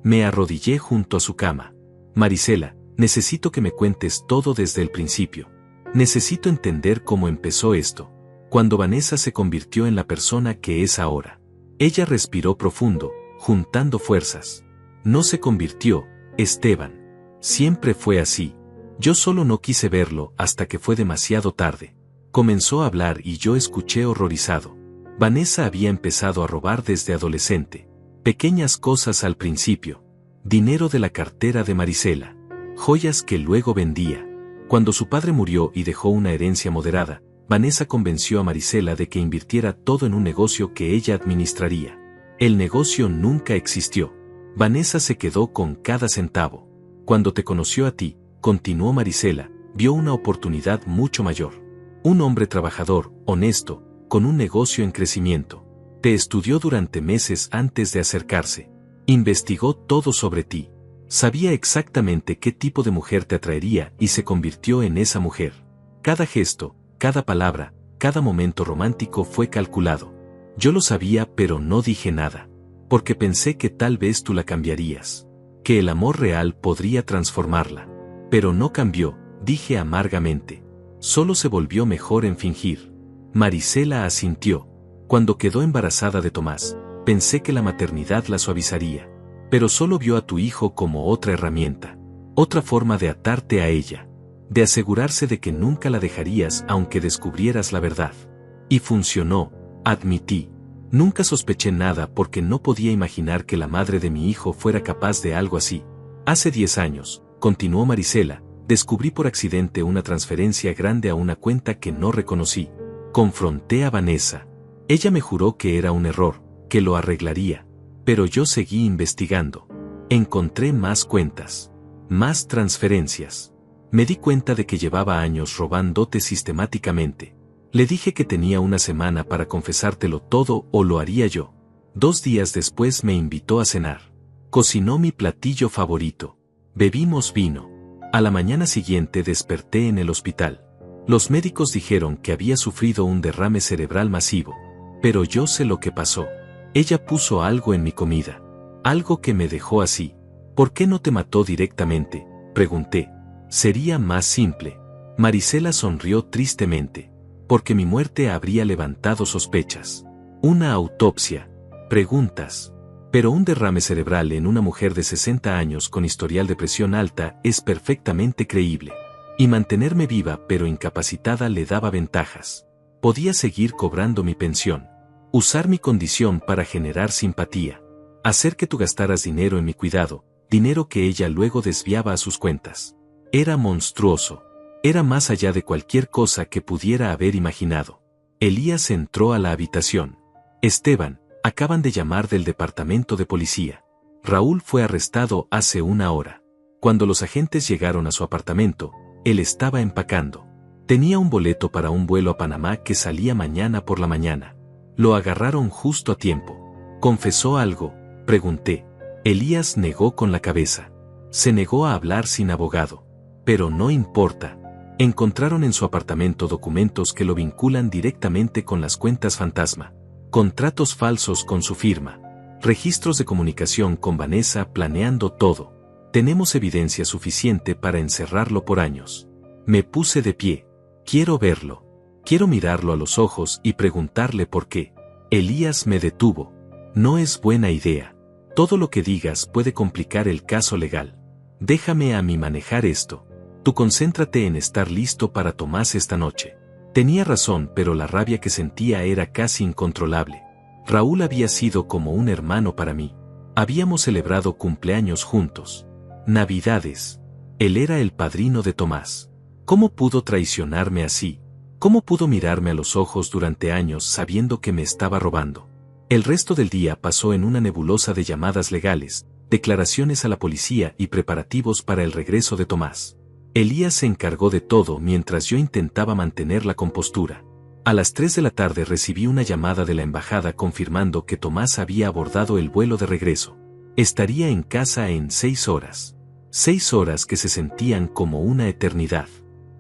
Me arrodillé junto a su cama. Marisela, necesito que me cuentes todo desde el principio. Necesito entender cómo empezó esto. Cuando Vanessa se convirtió en la persona que es ahora. Ella respiró profundo, juntando fuerzas. No se convirtió, Esteban. Siempre fue así. Yo solo no quise verlo hasta que fue demasiado tarde. Comenzó a hablar y yo escuché horrorizado. Vanessa había empezado a robar desde adolescente. Pequeñas cosas al principio. Dinero de la cartera de Marisela. Joyas que luego vendía. Cuando su padre murió y dejó una herencia moderada, Vanessa convenció a Marisela de que invirtiera todo en un negocio que ella administraría. El negocio nunca existió. Vanessa se quedó con cada centavo. Cuando te conoció a ti, continuó Marisela, vio una oportunidad mucho mayor. Un hombre trabajador, honesto, con un negocio en crecimiento. Te estudió durante meses antes de acercarse. Investigó todo sobre ti. Sabía exactamente qué tipo de mujer te atraería y se convirtió en esa mujer. Cada gesto, cada palabra, cada momento romántico fue calculado. Yo lo sabía, pero no dije nada. Porque pensé que tal vez tú la cambiarías. Que el amor real podría transformarla. Pero no cambió, dije amargamente. Solo se volvió mejor en fingir. Marisela asintió. Cuando quedó embarazada de Tomás, pensé que la maternidad la suavizaría. Pero solo vio a tu hijo como otra herramienta. Otra forma de atarte a ella. De asegurarse de que nunca la dejarías aunque descubrieras la verdad. Y funcionó, admití. Nunca sospeché nada porque no podía imaginar que la madre de mi hijo fuera capaz de algo así. Hace 10 años, continuó Marisela, descubrí por accidente una transferencia grande a una cuenta que no reconocí. Confronté a Vanessa. Ella me juró que era un error, que lo arreglaría. Pero yo seguí investigando. Encontré más cuentas. Más transferencias. Me di cuenta de que llevaba años robándote sistemáticamente. Le dije que tenía una semana para confesártelo todo o lo haría yo. 2 días después me invitó a cenar. Cocinó mi platillo favorito. Bebimos vino. A la mañana siguiente desperté en el hospital. Los médicos dijeron que había sufrido un derrame cerebral masivo. Pero yo sé lo que pasó. Ella puso algo en mi comida. Algo que me dejó así. ¿Por qué no te mató directamente?, pregunté. Sería más simple. Marisela sonrió tristemente. Porque mi muerte habría levantado sospechas. Una autopsia. Preguntas. Pero un derrame cerebral en una mujer de 60 años con historial de presión alta es perfectamente creíble. Y mantenerme viva pero incapacitada le daba ventajas. Podía seguir cobrando mi pensión. Usar mi condición para generar simpatía. Hacer que tú gastaras dinero en mi cuidado, dinero que ella luego desviaba a sus cuentas. Era monstruoso. Era más allá de cualquier cosa que pudiera haber imaginado. Elías entró a la habitación. Esteban, acaban de llamar del departamento de policía. Raúl fue arrestado hace 1 hora. Cuando los agentes llegaron a su apartamento, él estaba empacando. Tenía un boleto para un vuelo a Panamá que salía mañana por la mañana. Lo agarraron justo a tiempo. ¿Confesó algo?, pregunté. Elías negó con la cabeza. Se negó a hablar sin abogado. Pero no importa. Encontraron en su apartamento documentos que lo vinculan directamente con las cuentas fantasma. Contratos falsos con su firma. Registros de comunicación con Vanessa planeando todo. Tenemos evidencia suficiente para encerrarlo por años. Me puse de pie. Quiero verlo. Quiero mirarlo a los ojos y preguntarle por qué. Elías me detuvo. No es buena idea. Todo lo que digas puede complicar el caso legal. Déjame a mí manejar esto. Tú concéntrate en estar listo para Tomás esta noche. Tenía razón, pero la rabia que sentía era casi incontrolable. Raúl había sido como un hermano para mí. Habíamos celebrado cumpleaños juntos. Navidades. Él era el padrino de Tomás. ¿Cómo pudo traicionarme así? ¿Cómo pudo mirarme a los ojos durante años sabiendo que me estaba robando? El resto del día pasó en una nebulosa de llamadas legales, declaraciones a la policía y preparativos para el regreso de Tomás. Elías se encargó de todo mientras yo intentaba mantener la compostura. A las 3 de la tarde recibí una llamada de la embajada confirmando que Tomás había abordado el vuelo de regreso. Estaría en casa en 6 horas. 6 horas que se sentían como una eternidad.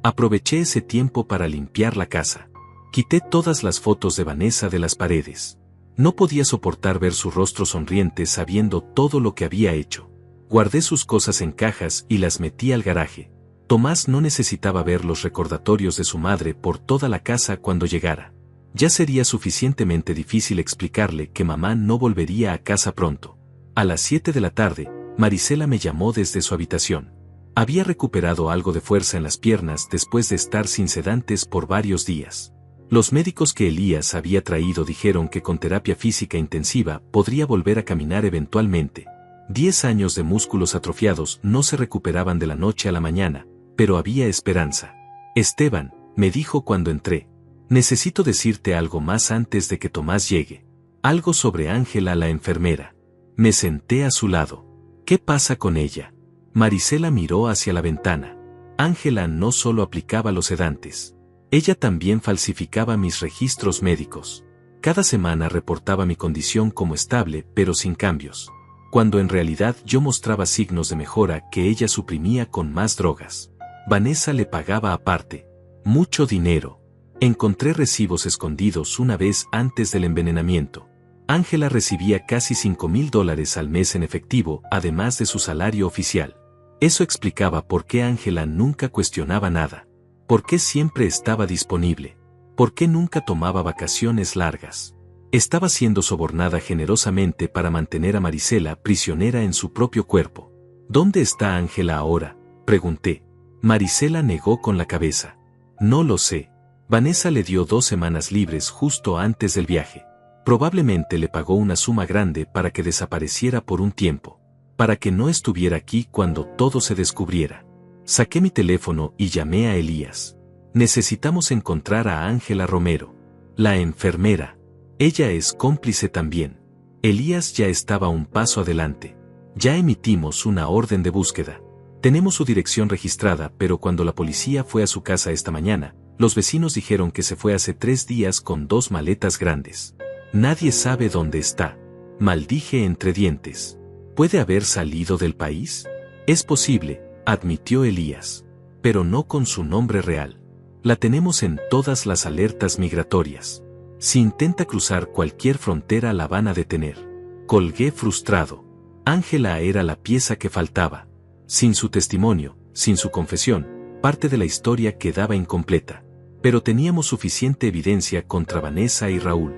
Aproveché ese tiempo para limpiar la casa. Quité todas las fotos de Vanessa de las paredes. No podía soportar ver su rostro sonriente sabiendo todo lo que había hecho. Guardé sus cosas en cajas y las metí al garaje. Tomás no necesitaba ver los recordatorios de su madre por toda la casa cuando llegara. Ya sería suficientemente difícil explicarle que mamá no volvería a casa pronto. A las 7 de la tarde, Marisela me llamó desde su habitación. Había recuperado algo de fuerza en las piernas después de estar sin sedantes por varios días. Los médicos que Elías había traído dijeron que con terapia física intensiva podría volver a caminar eventualmente. 10 años de músculos atrofiados no se recuperaban de la noche a la mañana, pero había esperanza. Esteban, me dijo cuando entré. Necesito decirte algo más antes de que Tomás llegue. Algo sobre Ángela la enfermera. Me senté a su lado. ¿Qué pasa con ella? Marisela miró hacia la ventana. Ángela no solo aplicaba los sedantes. Ella también falsificaba mis registros médicos. Cada semana reportaba mi condición como estable pero sin cambios. Cuando en realidad yo mostraba signos de mejora que ella suprimía con más drogas. Vanessa le pagaba aparte. Mucho dinero. Encontré recibos escondidos una vez antes del envenenamiento. Ángela recibía casi $5,000 al mes en efectivo, además de su salario oficial. Eso explicaba por qué Ángela nunca cuestionaba nada. Por qué siempre estaba disponible. Por qué nunca tomaba vacaciones largas. Estaba siendo sobornada generosamente para mantener a Marisela prisionera en su propio cuerpo. ¿Dónde está Ángela ahora?, pregunté. Marisela negó con la cabeza. No lo sé. Vanessa le dio 2 semanas libres justo antes del viaje. Probablemente le pagó una suma grande para que desapareciera por un tiempo. Para que no estuviera aquí cuando todo se descubriera. Saqué mi teléfono y llamé a Elías. Necesitamos encontrar a Ángela Romero. La enfermera. Ella es cómplice también. Elías ya estaba un paso adelante. Ya emitimos una orden de búsqueda. Tenemos su dirección registrada, pero cuando la policía fue a su casa esta mañana, los vecinos dijeron que se fue hace 3 días con 2 maletas grandes. Nadie sabe dónde está. Maldije entre dientes. ¿Puede haber salido del país? Es posible, admitió Elías. Pero no con su nombre real. La tenemos en todas las alertas migratorias. Si intenta cruzar cualquier frontera la van a detener. Colgué frustrado. Ángela era la pieza que faltaba. Sin su testimonio, sin su confesión, parte de la historia quedaba incompleta. Pero teníamos suficiente evidencia contra Vanessa y Raúl.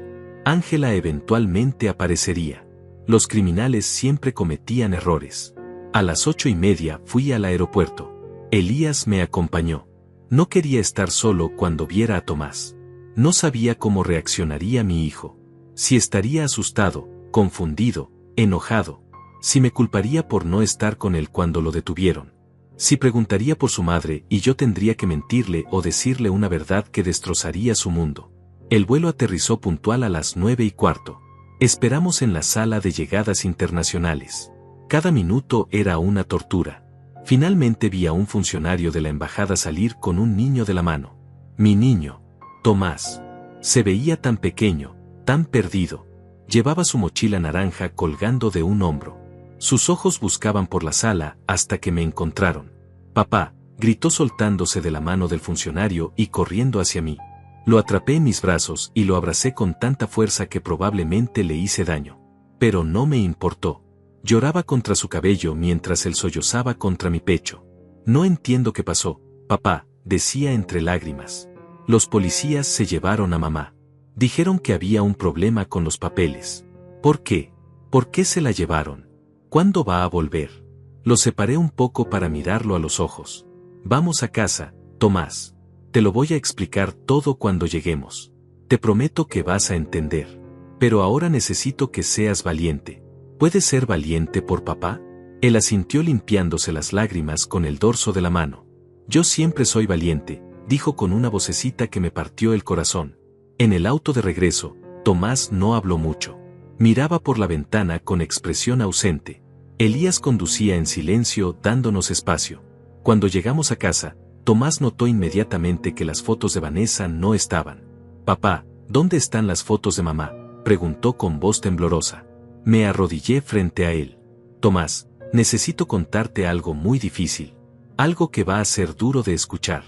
Ángela eventualmente aparecería. Los criminales siempre cometían errores. A las 8:30 fui al aeropuerto. Elías me acompañó. No quería estar solo cuando viera a Tomás. No sabía cómo reaccionaría mi hijo. Si estaría asustado, confundido, enojado. Si me culparía por no estar con él cuando lo detuvieron. Si preguntaría por su madre y yo tendría que mentirle o decirle una verdad que destrozaría su mundo. El vuelo aterrizó puntual a las 9:15. Esperamos en la sala de llegadas internacionales. Cada minuto era una tortura. Finalmente vi a un funcionario de la embajada salir con un niño de la mano. Mi niño, Tomás. Se veía tan pequeño, tan perdido. Llevaba su mochila naranja colgando de un hombro. Sus ojos buscaban por la sala hasta que me encontraron. Papá, gritó soltándose de la mano del funcionario y corriendo hacia mí. Lo atrapé en mis brazos y lo abracé con tanta fuerza que probablemente le hice daño. Pero no me importó. Lloraba contra su cabello mientras él sollozaba contra mi pecho. No entiendo qué pasó, papá, decía entre lágrimas. Los policías se llevaron a mamá. Dijeron que había un problema con los papeles. ¿Por qué? ¿Por qué se la llevaron? ¿Cuándo va a volver? Lo separé un poco para mirarlo a los ojos. Vamos a casa, Tomás. Te lo voy a explicar todo cuando lleguemos. Te prometo que vas a entender. Pero ahora necesito que seas valiente. ¿Puedes ser valiente por papá? Él asintió limpiándose las lágrimas con el dorso de la mano. Yo siempre soy valiente, dijo con una vocecita que me partió el corazón. En el auto de regreso, Tomás no habló mucho. Miraba por la ventana con expresión ausente. Elías conducía en silencio dándonos espacio. Cuando llegamos a casa, Tomás notó inmediatamente que las fotos de Vanessa no estaban. Papá, ¿dónde están las fotos de mamá?, preguntó con voz temblorosa. Me arrodillé frente a él. Tomás, necesito contarte algo muy difícil. Algo que va a ser duro de escuchar.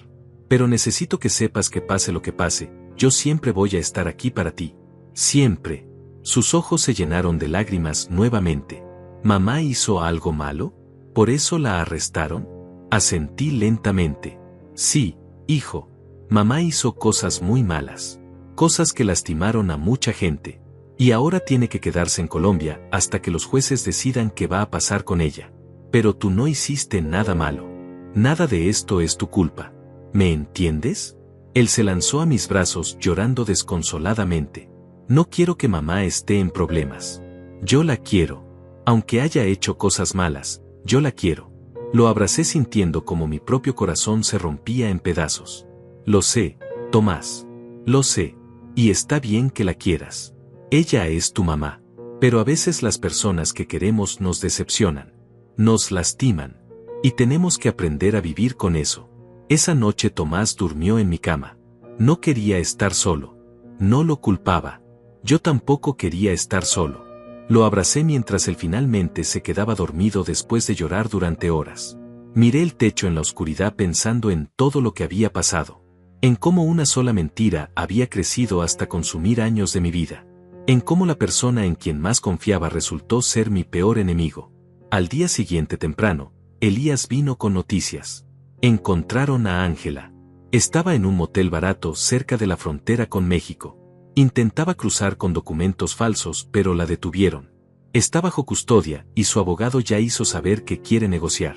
Pero necesito que sepas que pase lo que pase, yo siempre voy a estar aquí para ti. Siempre. Sus ojos se llenaron de lágrimas nuevamente. ¿Mamá hizo algo malo? ¿Por eso la arrestaron? Asentí lentamente. Sí, hijo. Mamá hizo cosas muy malas. Cosas que lastimaron a mucha gente. Y ahora tiene que quedarse en Colombia hasta que los jueces decidan qué va a pasar con ella. Pero tú no hiciste nada malo. Nada de esto es tu culpa. ¿Me entiendes? Él se lanzó a mis brazos llorando desconsoladamente. No quiero que mamá esté en problemas. Yo la quiero. Aunque haya hecho cosas malas, yo la quiero. Lo abracé sintiendo como mi propio corazón se rompía en pedazos. Lo sé, Tomás. Lo sé. Y está bien que la quieras. Ella es tu mamá. Pero a veces las personas que queremos nos decepcionan. Nos lastiman. Y tenemos que aprender a vivir con eso. Esa noche Tomás durmió en mi cama. No quería estar solo. No lo culpaba. Yo tampoco quería estar solo. Lo abracé mientras él finalmente se quedaba dormido después de llorar durante horas. Miré el techo en la oscuridad pensando en todo lo que había pasado. en cómo una sola mentira había crecido hasta consumir años de mi vida, en cómo la persona en quien más confiaba resultó ser mi peor enemigo. Al día siguiente temprano, Elías vino con noticias. Encontraron a Ángela. Estaba en un motel barato cerca de la frontera con México. Intentaba cruzar con documentos falsos, pero la detuvieron. Está bajo custodia y su abogado ya hizo saber que quiere negociar.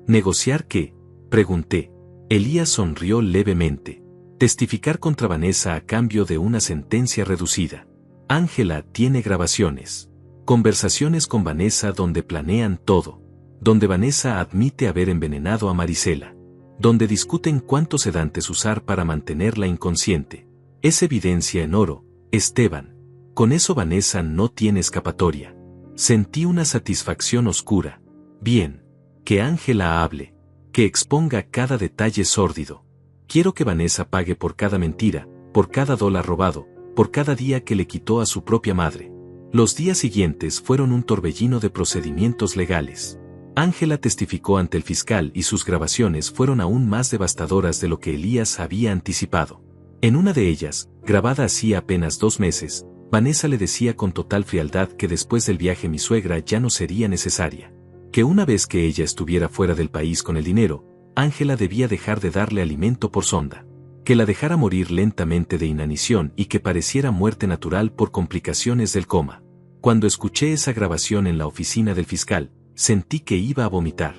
¿Negociar qué?, pregunté. Elías sonrió levemente. Testificar contra Vanessa a cambio de una sentencia reducida. Ángela tiene grabaciones. Conversaciones con Vanessa donde planean todo. Donde Vanessa admite haber envenenado a Marisela. Donde discuten cuántos sedantes usar para mantenerla inconsciente. Es evidencia en oro, Esteban. Con eso Vanessa no tiene escapatoria. Sentí una satisfacción oscura. Bien. Que Ángela hable. Que exponga cada detalle sórdido. Quiero que Vanessa pague por cada mentira, por cada dólar robado, por cada día que le quitó a su propia madre. Los días siguientes fueron un torbellino de procedimientos legales. Ángela testificó ante el fiscal y sus grabaciones fueron aún más devastadoras de lo que Elías había anticipado. En una de ellas, grabada hacía apenas 2 meses, Vanessa le decía con total frialdad que después del viaje mi suegra ya no sería necesaria. Que una vez que ella estuviera fuera del país con el dinero, Ángela debía dejar de darle alimento por sonda. Que la dejara morir lentamente de inanición y que pareciera muerte natural por complicaciones del coma. Cuando escuché esa grabación en la oficina del fiscal, sentí que iba a vomitar.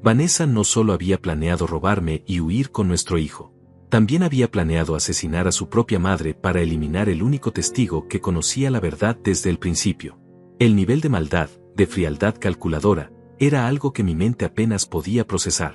Vanessa no solo había planeado robarme y huir con nuestro hijo. También había planeado asesinar a su propia madre para eliminar el único testigo que conocía la verdad desde el principio. El nivel de maldad, de frialdad calculadora, era algo que mi mente apenas podía procesar.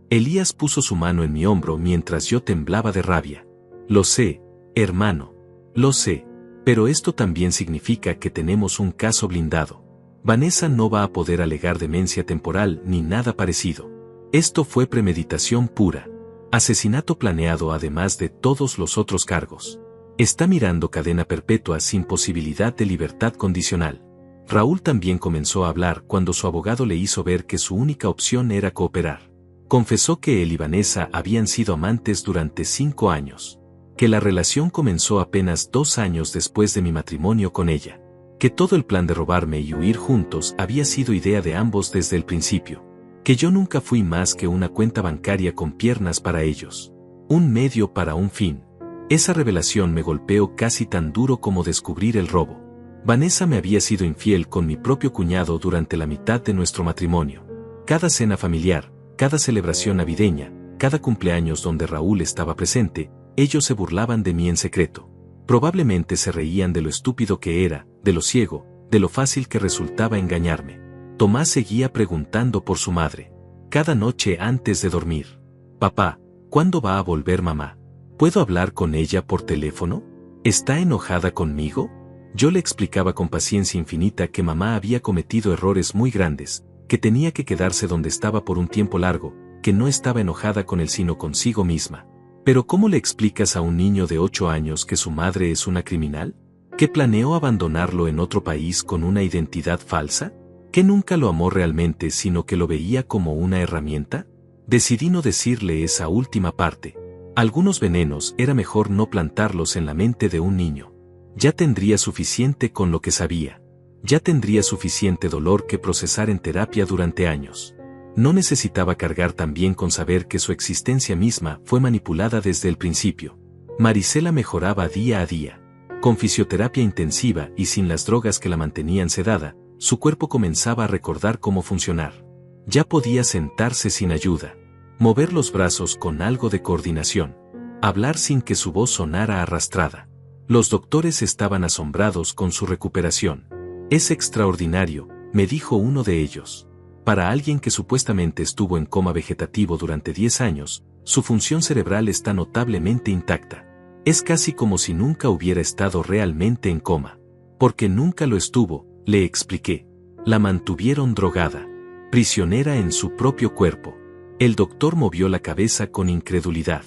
Elías puso su mano en mi hombro mientras yo temblaba de rabia. Lo sé, hermano. Lo sé. Pero esto también significa que tenemos un caso blindado. Vanessa no va a poder alegar demencia temporal ni nada parecido. Esto fue premeditación pura. Asesinato planeado además de todos los otros cargos. Está mirando cadena perpetua sin posibilidad de libertad condicional. Raúl también comenzó a hablar cuando su abogado le hizo ver que su única opción era cooperar. Confesó que él y Vanessa habían sido amantes durante 5 años. Que la relación comenzó apenas 2 años después de mi matrimonio con ella. Que todo el plan de robarme y huir juntos había sido idea de ambos desde el principio. Que yo nunca fui más que una cuenta bancaria con piernas para ellos. Un medio para un fin. Esa revelación me golpeó casi tan duro como descubrir el robo. Vanessa me había sido infiel con mi propio cuñado durante la mitad de nuestro matrimonio. Cada cena familiar, cada celebración navideña, cada cumpleaños donde Raúl estaba presente, ellos se burlaban de mí en secreto. Probablemente se reían de lo estúpido que era, de lo ciego, de lo fácil que resultaba engañarme. Tomás seguía preguntando por su madre. Cada noche antes de dormir. Papá, ¿cuándo va a volver mamá? ¿Puedo hablar con ella por teléfono? ¿Está enojada conmigo? Yo le explicaba con paciencia infinita que mamá había cometido errores muy grandes, que tenía que quedarse donde estaba por un tiempo largo, que no estaba enojada con él sino consigo misma. Pero ¿cómo le explicas a un niño de 8 años que su madre es una criminal? ¿Que planeó abandonarlo en otro país con una identidad falsa? ¿Que nunca lo amó realmente sino que lo veía como una herramienta? Decidí no decirle esa última parte. Algunos venenos era mejor no plantarlos en la mente de un niño. Ya tendría suficiente con lo que sabía. Ya tendría suficiente dolor que procesar en terapia durante años. No necesitaba cargar también con saber que su existencia misma fue manipulada desde el principio. Marisela mejoraba día a día. Con fisioterapia intensiva y sin las drogas que la mantenían sedada, su cuerpo comenzaba a recordar cómo funcionar. Ya podía sentarse sin ayuda. Mover los brazos con algo de coordinación. Hablar sin que su voz sonara arrastrada. Los doctores estaban asombrados con su recuperación. Es extraordinario, me dijo uno de ellos. Para alguien que supuestamente estuvo en coma vegetativo durante 10 años, su función cerebral está notablemente intacta. Es casi como si nunca hubiera estado realmente en coma. Porque nunca lo estuvo, le expliqué. La mantuvieron drogada. Prisionera en su propio cuerpo. El doctor movió la cabeza con incredulidad.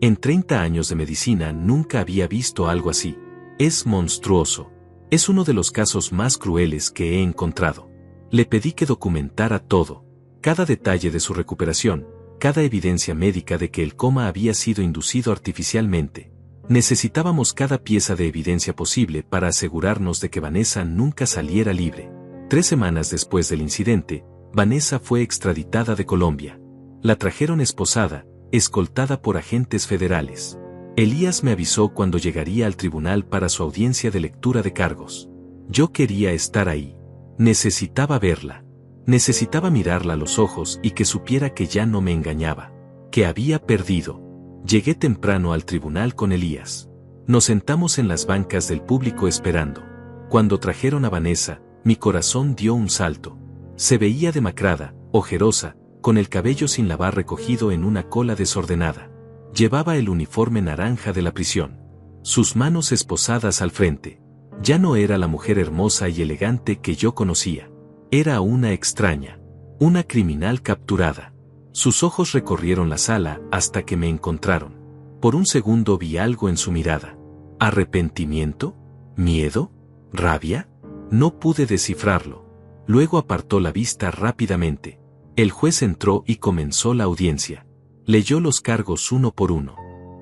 En 30 años de medicina nunca había visto algo así. Es monstruoso. Es uno de los casos más crueles que he encontrado. Le pedí que documentara todo. Cada detalle de su recuperación, cada evidencia médica de que el coma había sido inducido artificialmente. Necesitábamos cada pieza de evidencia posible para asegurarnos de que Vanessa nunca saliera libre. 3 semanas después del incidente, Vanessa fue extraditada de Colombia. La trajeron esposada, escoltada por agentes federales. Elías me avisó cuando llegaría al tribunal para su audiencia de lectura de cargos. Yo quería estar ahí. Necesitaba verla. Necesitaba mirarla a los ojos y que supiera que ya no me engañaba. Que había perdido. Llegué temprano al tribunal con Elías. Nos sentamos en las bancas del público esperando. Cuando trajeron a Vanessa, mi corazón dio un salto. Se veía demacrada, ojerosa, con el cabello sin lavar recogido en una cola desordenada. Llevaba el uniforme naranja de la prisión. Sus manos esposadas al frente. Ya no era la mujer hermosa y elegante que yo conocía. Era una extraña. Una criminal capturada. Sus ojos recorrieron la sala hasta que me encontraron. Por un segundo vi algo en su mirada. ¿Arrepentimiento? ¿Miedo? ¿Rabia? No pude descifrarlo. Luego apartó la vista rápidamente. El juez entró y comenzó la audiencia. Leyó los cargos uno por uno.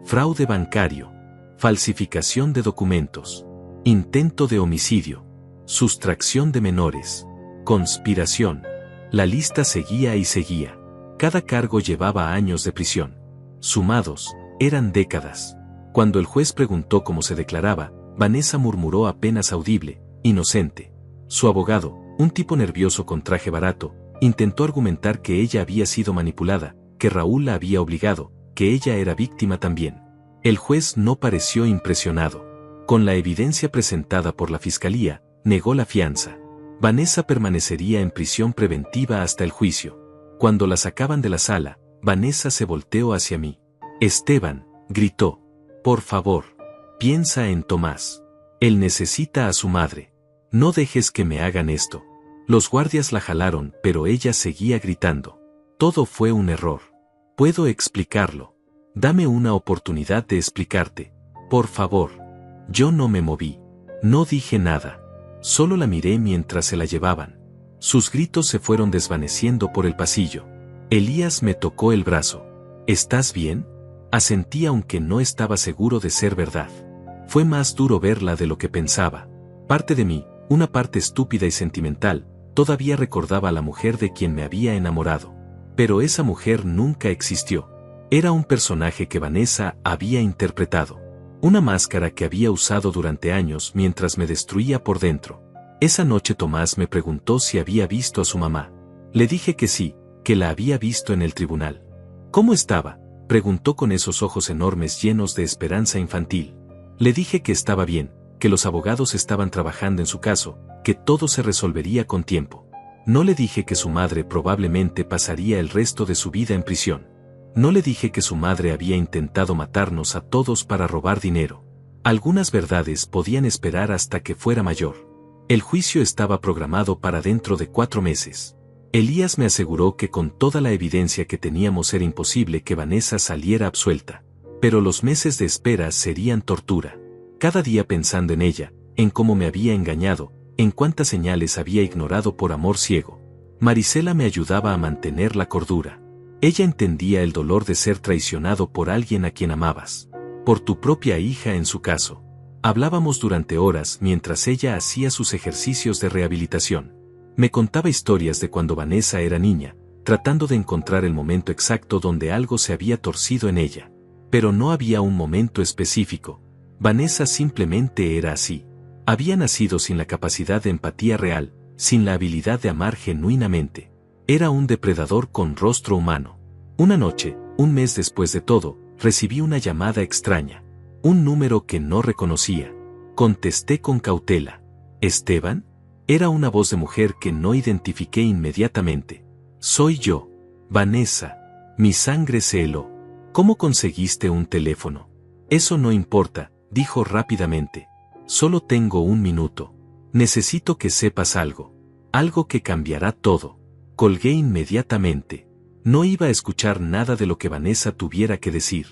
Fraude bancario. Falsificación de documentos. Intento de homicidio. Sustracción de menores. Conspiración. La lista seguía y seguía. Cada cargo llevaba años de prisión. Sumados, eran décadas. Cuando el juez preguntó cómo se declaraba, Vanessa murmuró apenas audible, inocente. Su abogado, un tipo nervioso con traje barato, intentó argumentar que ella había sido manipulada, que Raúl la había obligado, que ella era víctima también. El juez no pareció impresionado. Con la evidencia presentada por la fiscalía, negó la fianza. Vanessa permanecería en prisión preventiva hasta el juicio. Cuando la sacaban de la sala, Vanessa se volteó hacia mí. Esteban, gritó. Por favor, piensa en Tomás. Él necesita a su madre. No dejes que me hagan esto. Los guardias la jalaron, pero ella seguía gritando. Todo fue un error. Puedo explicarlo. Dame una oportunidad de explicarte. Por favor. Yo no me moví. No dije nada. Solo la miré mientras se la llevaban. Sus gritos se fueron desvaneciendo por el pasillo. Elías me tocó el brazo. ¿Estás bien? Asentí aunque no estaba seguro de ser verdad. Fue más duro verla de lo que pensaba. Parte de mí, una parte estúpida y sentimental, todavía recordaba a la mujer de quien me había enamorado. Pero esa mujer nunca existió. Era un personaje que Vanessa había interpretado. Una máscara que había usado durante años mientras me destruía por dentro. Esa noche Tomás me preguntó si había visto a su mamá. Le dije que sí, que la había visto en el tribunal. ¿Cómo estaba?, preguntó con esos ojos enormes llenos de esperanza infantil. Le dije que estaba bien, que los abogados estaban trabajando en su caso, que todo se resolvería con tiempo. No le dije que su madre probablemente pasaría el resto de su vida en prisión. No le dije que su madre había intentado matarnos a todos para robar dinero. Algunas verdades podían esperar hasta que fuera mayor. El juicio estaba programado para dentro de 4 meses. Elías me aseguró que con toda la evidencia que teníamos era imposible que Vanessa saliera absuelta. Pero los meses de espera serían tortura. Cada día pensando en ella, en cómo me había engañado, en cuántas señales había ignorado por amor ciego. Marisela me ayudaba a mantener la cordura. Ella entendía el dolor de ser traicionado por alguien a quien amabas. Por tu propia hija en su caso. Hablábamos durante horas mientras ella hacía sus ejercicios de rehabilitación. Me contaba historias de cuando Vanessa era niña, tratando de encontrar el momento exacto donde algo se había torcido en ella. Pero no había un momento específico. Vanessa simplemente era así. Había nacido sin la capacidad de empatía real, sin la habilidad de amar genuinamente. Era un depredador con rostro humano. Una noche, un mes después de todo, recibí una llamada extraña. Un número que no reconocía. Contesté con cautela. ¿Esteban? Era una voz de mujer que no identifiqué inmediatamente. Soy yo, Vanessa. Mi sangre se heló. ¿Cómo conseguiste un teléfono? Eso no importa, dijo rápidamente. Solo tengo 1 minuto. Necesito que sepas algo. Algo que cambiará todo. Colgué inmediatamente. No iba a escuchar nada de lo que Vanessa tuviera que decir.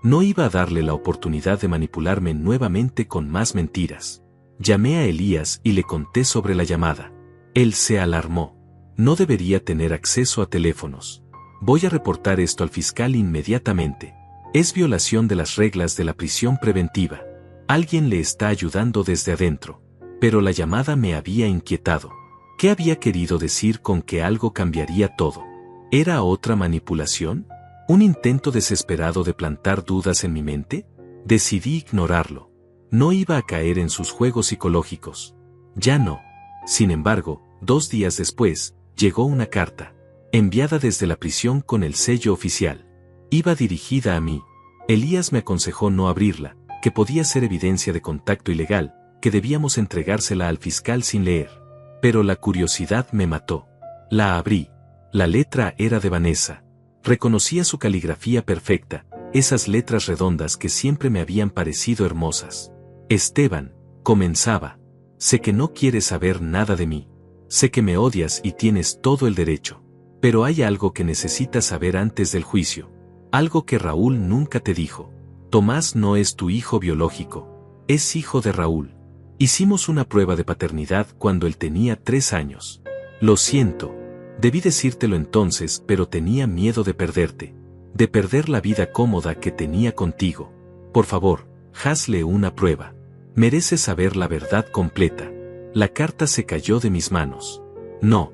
No iba a darle la oportunidad de manipularme nuevamente con más mentiras. Llamé a Elías y le conté sobre la llamada. Él se alarmó. No debería tener acceso a teléfonos. Voy a reportar esto al fiscal inmediatamente. Es violación de las reglas de la prisión preventiva. Alguien le está ayudando desde adentro. Pero la llamada me había inquietado. ¿Qué había querido decir con que algo cambiaría todo? ¿Era otra manipulación? ¿Un intento desesperado de plantar dudas en mi mente? Decidí ignorarlo. No iba a caer en sus juegos psicológicos. Ya no. Sin embargo, 2 días después, llegó una carta, enviada desde la prisión con el sello oficial. Iba dirigida a mí. Elías me aconsejó no abrirla, que podía ser evidencia de contacto ilegal, que debíamos entregársela al fiscal sin leer. Pero la curiosidad me mató. La abrí. La letra era de Vanessa. Reconocía su caligrafía perfecta, esas letras redondas que siempre me habían parecido hermosas. Esteban, comenzaba. Sé que no quieres saber nada de mí. Sé que me odias y tienes todo el derecho. Pero hay algo que necesitas saber antes del juicio. Algo que Raúl nunca te dijo. Tomás no es tu hijo biológico. Es hijo de Raúl. Hicimos una prueba de paternidad cuando él tenía 3 años. Lo siento. Debí decírtelo entonces, pero tenía miedo de perderte. De perder la vida cómoda que tenía contigo. Por favor, hazle una prueba. Mereces saber la verdad completa. La carta se cayó de mis manos. No,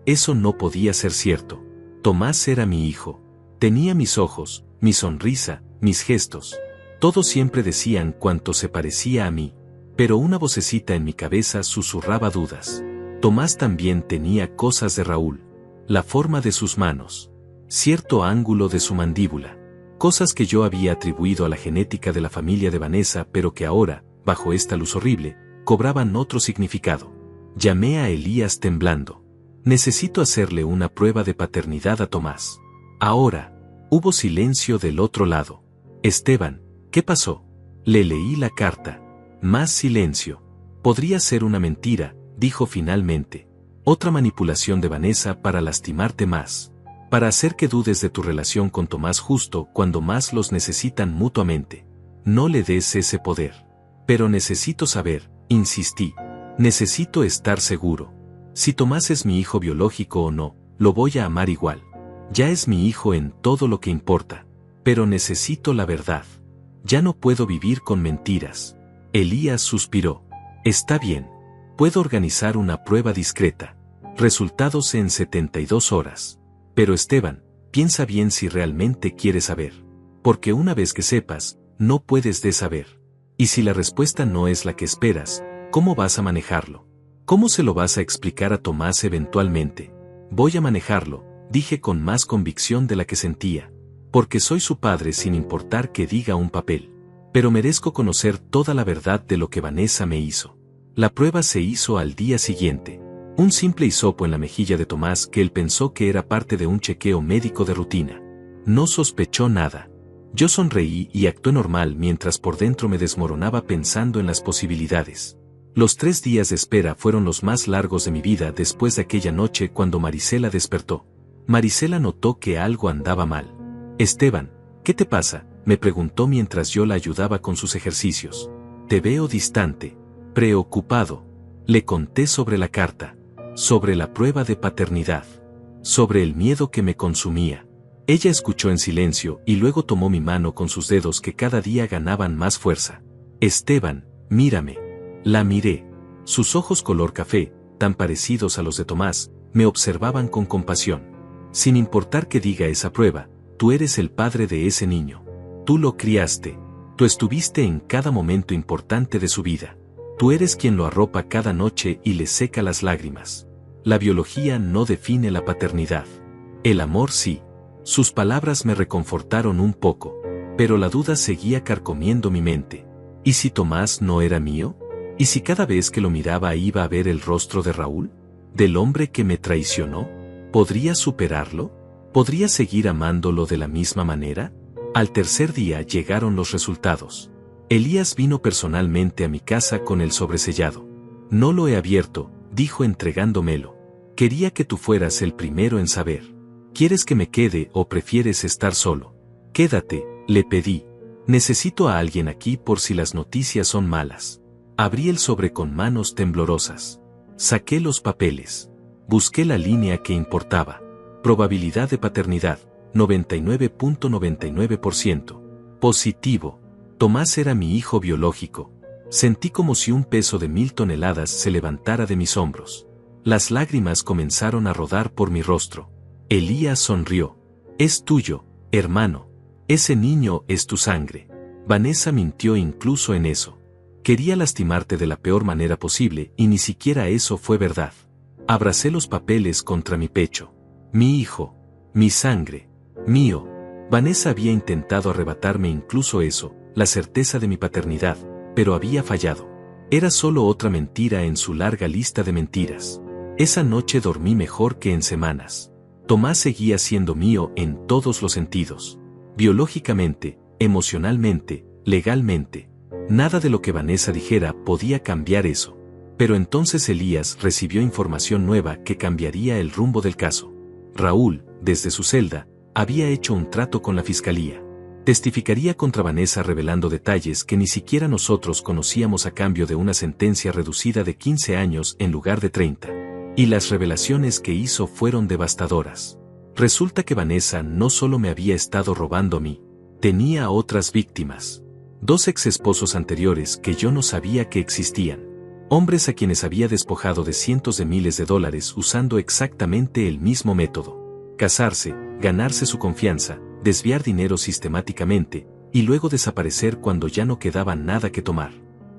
eso no podía ser cierto. Tomás era mi hijo. Tenía mis ojos, mi sonrisa, mis gestos. Todos siempre decían cuánto se parecía a mí. Pero una vocecita en mi cabeza susurraba dudas. Tomás también tenía cosas de Raúl. La forma de sus manos. Cierto ángulo de su mandíbula. Cosas que yo había atribuido a la genética de la familia de Vanessa, pero que ahora, bajo esta luz horrible, cobraban otro significado. Llamé a Elías temblando. Necesito hacerle una prueba de paternidad a Tomás. Ahora. Hubo silencio del otro lado. Esteban, ¿qué pasó? Le leí la carta. Más silencio. Podría ser una mentira, dijo finalmente. Otra manipulación de Vanessa para lastimarte más. Para hacer que dudes de tu relación con Tomás justo cuando más los necesitan mutuamente. No le des ese poder. Pero necesito saber, insistí. Necesito estar seguro. Si Tomás es mi hijo biológico o no, lo voy a amar igual. Ya es mi hijo en todo lo que importa. Pero necesito la verdad. Ya no puedo vivir con mentiras. Elías suspiró. Está bien. Puedo organizar una prueba discreta. Resultados en 72 horas. Pero Esteban, piensa bien si realmente quieres saber. Porque una vez que sepas, no puedes de saber. Y si la respuesta no es la que esperas, ¿cómo vas a manejarlo? ¿Cómo se lo vas a explicar a Tomás eventualmente? Voy a manejarlo, dije con más convicción de la que sentía. Porque soy su padre sin importar que diga un papel. Pero merezco conocer toda la verdad de lo que Vanessa me hizo. La prueba se hizo al día siguiente. Un simple hisopo en la mejilla de Tomás que él pensó que era parte de un chequeo médico de rutina. No sospechó nada. Yo sonreí y actué normal mientras por dentro me desmoronaba pensando en las posibilidades. Los 3 días de espera fueron los más largos de mi vida después de aquella noche cuando Marisela despertó. Marisela notó que algo andaba mal. Esteban, ¿qué te pasa?, me preguntó mientras yo la ayudaba con sus ejercicios. Te veo distante, preocupado. Le conté sobre la carta, sobre la prueba de paternidad, sobre el miedo que me consumía. Ella escuchó en silencio y luego tomó mi mano con sus dedos que cada día ganaban más fuerza. Esteban, mírame. La miré. Sus ojos color café, tan parecidos a los de Tomás, me observaban con compasión. Sin importar que diga esa prueba, tú eres el padre de ese niño. Tú lo criaste. Tú estuviste en cada momento importante de su vida. Tú eres quien lo arropa cada noche y le seca las lágrimas. La biología no define la paternidad. El amor sí. Sus palabras me reconfortaron un poco, pero la duda seguía carcomiendo mi mente. ¿Y si Tomás no era mío? ¿Y si cada vez que lo miraba iba a ver el rostro de Raúl? ¿Del hombre que me traicionó? ¿Podría superarlo? ¿Podría seguir amándolo de la misma manera? Al tercer día llegaron los resultados. Elías vino personalmente a mi casa con el sobresellado. No lo he abierto, dijo entregándomelo. Quería que tú fueras el primero en saber. ¿Quieres que me quede o prefieres estar solo? Quédate, le pedí. Necesito a alguien aquí por si las noticias son malas. Abrí el sobre con manos temblorosas. Saqué los papeles. Busqué la línea que importaba. Probabilidad de paternidad, 99.99%. Positivo. Tomás era mi hijo biológico. Sentí como si un peso de 1000 toneladas se levantara de mis hombros. Las lágrimas comenzaron a rodar por mi rostro. Elías sonrió. Es tuyo, hermano. Ese niño es tu sangre. Vanessa mintió incluso en eso. Quería lastimarte de la peor manera posible y ni siquiera eso fue verdad. Abracé los papeles contra mi pecho. Mi hijo. Mi sangre. Mío. Vanessa había intentado arrebatarme incluso eso, la certeza de mi paternidad, pero había fallado. Era solo otra mentira en su larga lista de mentiras. Esa noche dormí mejor que en semanas. Tomás seguía siendo mío en todos los sentidos. Biológicamente, emocionalmente, legalmente. Nada de lo que Vanessa dijera podía cambiar eso. Pero entonces Elías recibió información nueva que cambiaría el rumbo del caso. Raúl, desde su celda, había hecho un trato con la fiscalía. Testificaría contra Vanessa revelando detalles que ni siquiera nosotros conocíamos a cambio de una sentencia reducida de 15 años en lugar de 30. Y las revelaciones que hizo fueron devastadoras. Resulta que Vanessa no solo me había estado robando a mí, tenía otras víctimas. 2 exesposos anteriores que yo no sabía que existían. Hombres a quienes había despojado de cientos de miles de dólares usando exactamente el mismo método. Casarse, ganarse su confianza, desviar dinero sistemáticamente, y luego desaparecer cuando ya no quedaba nada que tomar.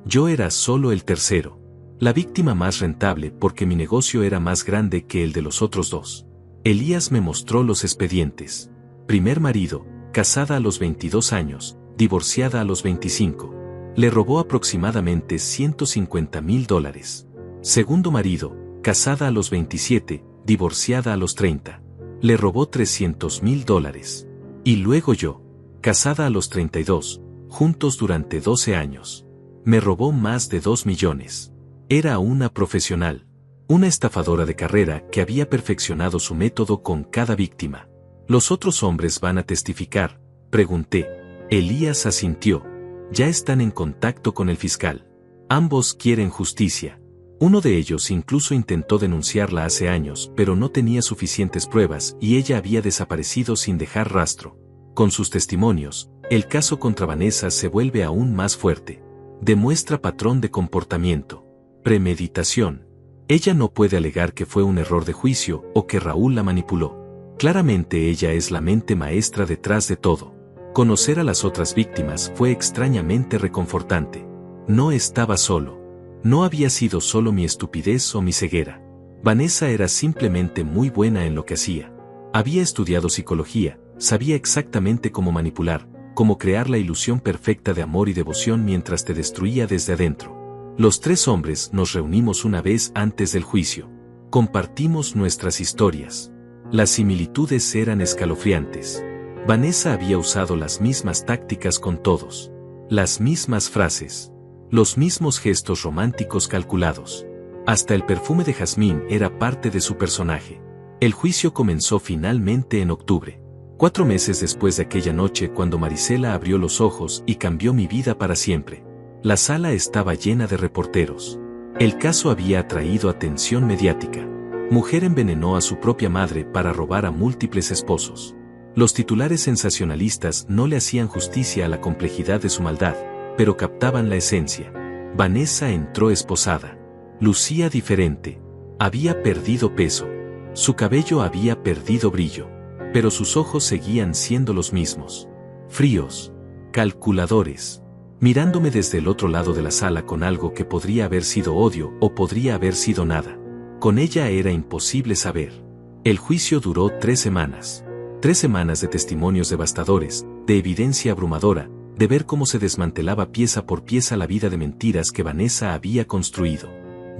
Yo era solo el tercero. La víctima más rentable porque mi negocio era más grande que el de los otros 2. Elías me mostró los expedientes. Primer marido, casada a los 22 años, divorciada a los 25. Le robó aproximadamente $150,000. Segundo marido, casada a los 27, divorciada a los 30. Le robó $300,000. Y luego yo, casada a los 32, juntos durante 12 años. Me robó más de 2 millones. Era una profesional, una estafadora de carrera que había perfeccionado su método con cada víctima. ¿Los otros hombres van a testificar?, pregunté. Elías asintió. Ya están en contacto con el fiscal. Ambos quieren justicia. Uno de ellos incluso intentó denunciarla hace años, pero no tenía suficientes pruebas y ella había desaparecido sin dejar rastro. Con sus testimonios, el caso contra Vanessa se vuelve aún más fuerte. Demuestra patrón de comportamiento. Premeditación. Ella no puede alegar que fue un error de juicio o que Raúl la manipuló. Claramente ella es la mente maestra detrás de todo. Conocer a las otras víctimas fue extrañamente reconfortante. No estaba solo. No había sido solo mi estupidez o mi ceguera. Vanessa era simplemente muy buena en lo que hacía. Había estudiado psicología, sabía exactamente cómo manipular, cómo crear la ilusión perfecta de amor y devoción mientras te destruía desde adentro. Los 3 hombres nos reunimos una vez antes del juicio. Compartimos nuestras historias. Las similitudes eran escalofriantes. Vanessa había usado las mismas tácticas con todos. Las mismas frases. Los mismos gestos románticos calculados. Hasta el perfume de jazmín era parte de su personaje. El juicio comenzó finalmente en octubre. 4 meses después de aquella noche cuando Marisela abrió los ojos y cambió mi vida para siempre. La sala estaba llena de reporteros. El caso había atraído atención mediática. Mujer envenenó a su propia madre para robar a múltiples esposos. Los titulares sensacionalistas no le hacían justicia a la complejidad de su maldad, pero captaban la esencia. Vanessa entró esposada. Lucía diferente. Había perdido peso. Su cabello había perdido brillo. Pero sus ojos seguían siendo los mismos. Fríos. Calculadores. Mirándome desde el otro lado de la sala con algo que podría haber sido odio o podría haber sido nada. Con ella era imposible saber. El juicio duró 3 semanas. 3 semanas de testimonios devastadores, de evidencia abrumadora, de ver cómo se desmantelaba pieza por pieza la vida de mentiras que Vanessa había construido.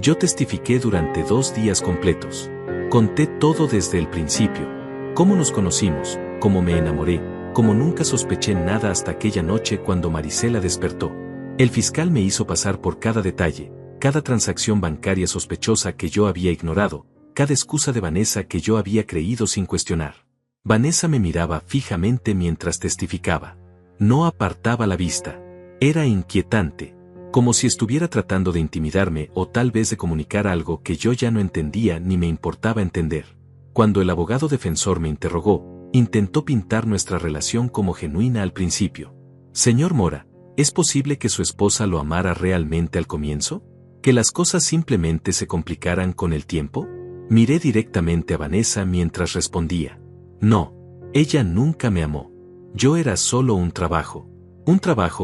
Yo testifiqué durante 2 días completos. Conté todo desde el principio. Cómo nos conocimos, cómo me enamoré, cómo nunca sospeché nada hasta aquella noche cuando Marisela despertó. El fiscal me hizo pasar por cada detalle, cada transacción bancaria sospechosa que yo había ignorado, cada excusa de Vanessa que yo había creído sin cuestionar. Vanessa me miraba fijamente mientras testificaba. No apartaba la vista. Era inquietante, como si estuviera tratando de intimidarme o tal vez de comunicar algo que yo ya no entendía ni me importaba entender. Cuando el abogado defensor me interrogó, intentó pintar nuestra relación como genuina al principio. Señor Mora, ¿es posible que su esposa lo amara realmente al comienzo? ¿Que las cosas simplemente se complicaran con el tiempo? Miré directamente a Vanessa mientras respondía. No, ella nunca me amó. Yo era solo un trabajo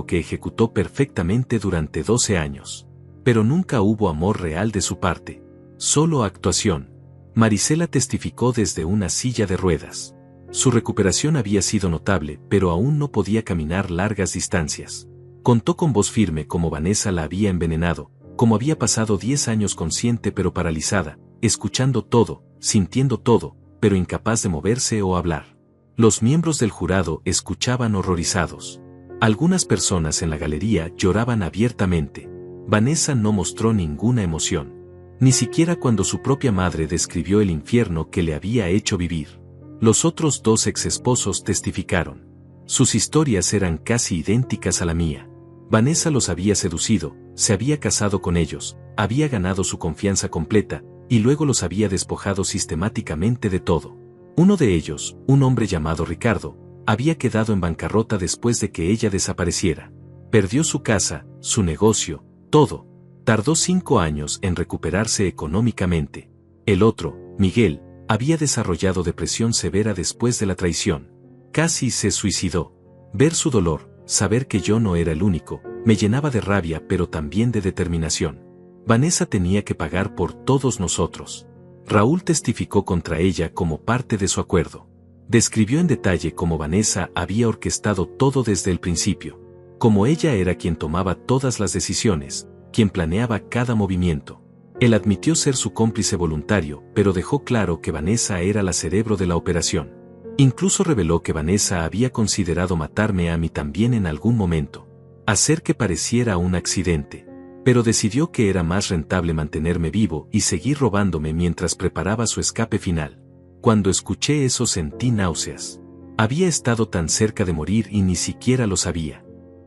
que ejecutó perfectamente durante 12 años. Pero nunca hubo amor real de su parte. Solo actuación. Marisela testificó desde una silla de ruedas. Su recuperación había sido notable, pero aún no podía caminar largas distancias. Contó con voz firme cómo Vanessa la había envenenado, cómo había pasado 10 años consciente pero paralizada, escuchando todo, sintiendo todo, pero incapaz de moverse o hablar. Los miembros del jurado escuchaban horrorizados. Algunas personas en la galería lloraban abiertamente. Vanessa no mostró ninguna emoción. Ni siquiera cuando su propia madre describió el infierno que le había hecho vivir. Los otros 2 exesposos testificaron. Sus historias eran casi idénticas a la mía. Vanessa los había seducido, se había casado con ellos, había ganado su confianza completa, y luego los había despojado sistemáticamente de todo. Uno de ellos, un hombre llamado Ricardo, había quedado en bancarrota después de que ella desapareciera. Perdió su casa, su negocio, todo. Tardó 5 años en recuperarse económicamente. El otro, Miguel, había desarrollado depresión severa después de la traición. Casi se suicidó. Ver su dolor, saber que yo no era el único, me llenaba de rabia pero también de determinación. Vanessa tenía que pagar por todos nosotros. Raúl testificó contra ella como parte de su acuerdo. Describió en detalle cómo Vanessa había orquestado todo desde el principio. Como ella era quien tomaba todas las decisiones, quien planeaba cada movimiento. Él admitió ser su cómplice voluntario, pero dejó claro que Vanessa era la cerebro de la operación. Incluso reveló que Vanessa había considerado matarme a mí también en algún momento. Hacer que pareciera un accidente. Pero decidió que era más rentable mantenerme vivo y seguir robándome mientras preparaba su escape final. Cuando escuché eso sentí náuseas. Había estado tan cerca de morir y ni siquiera lo sabía.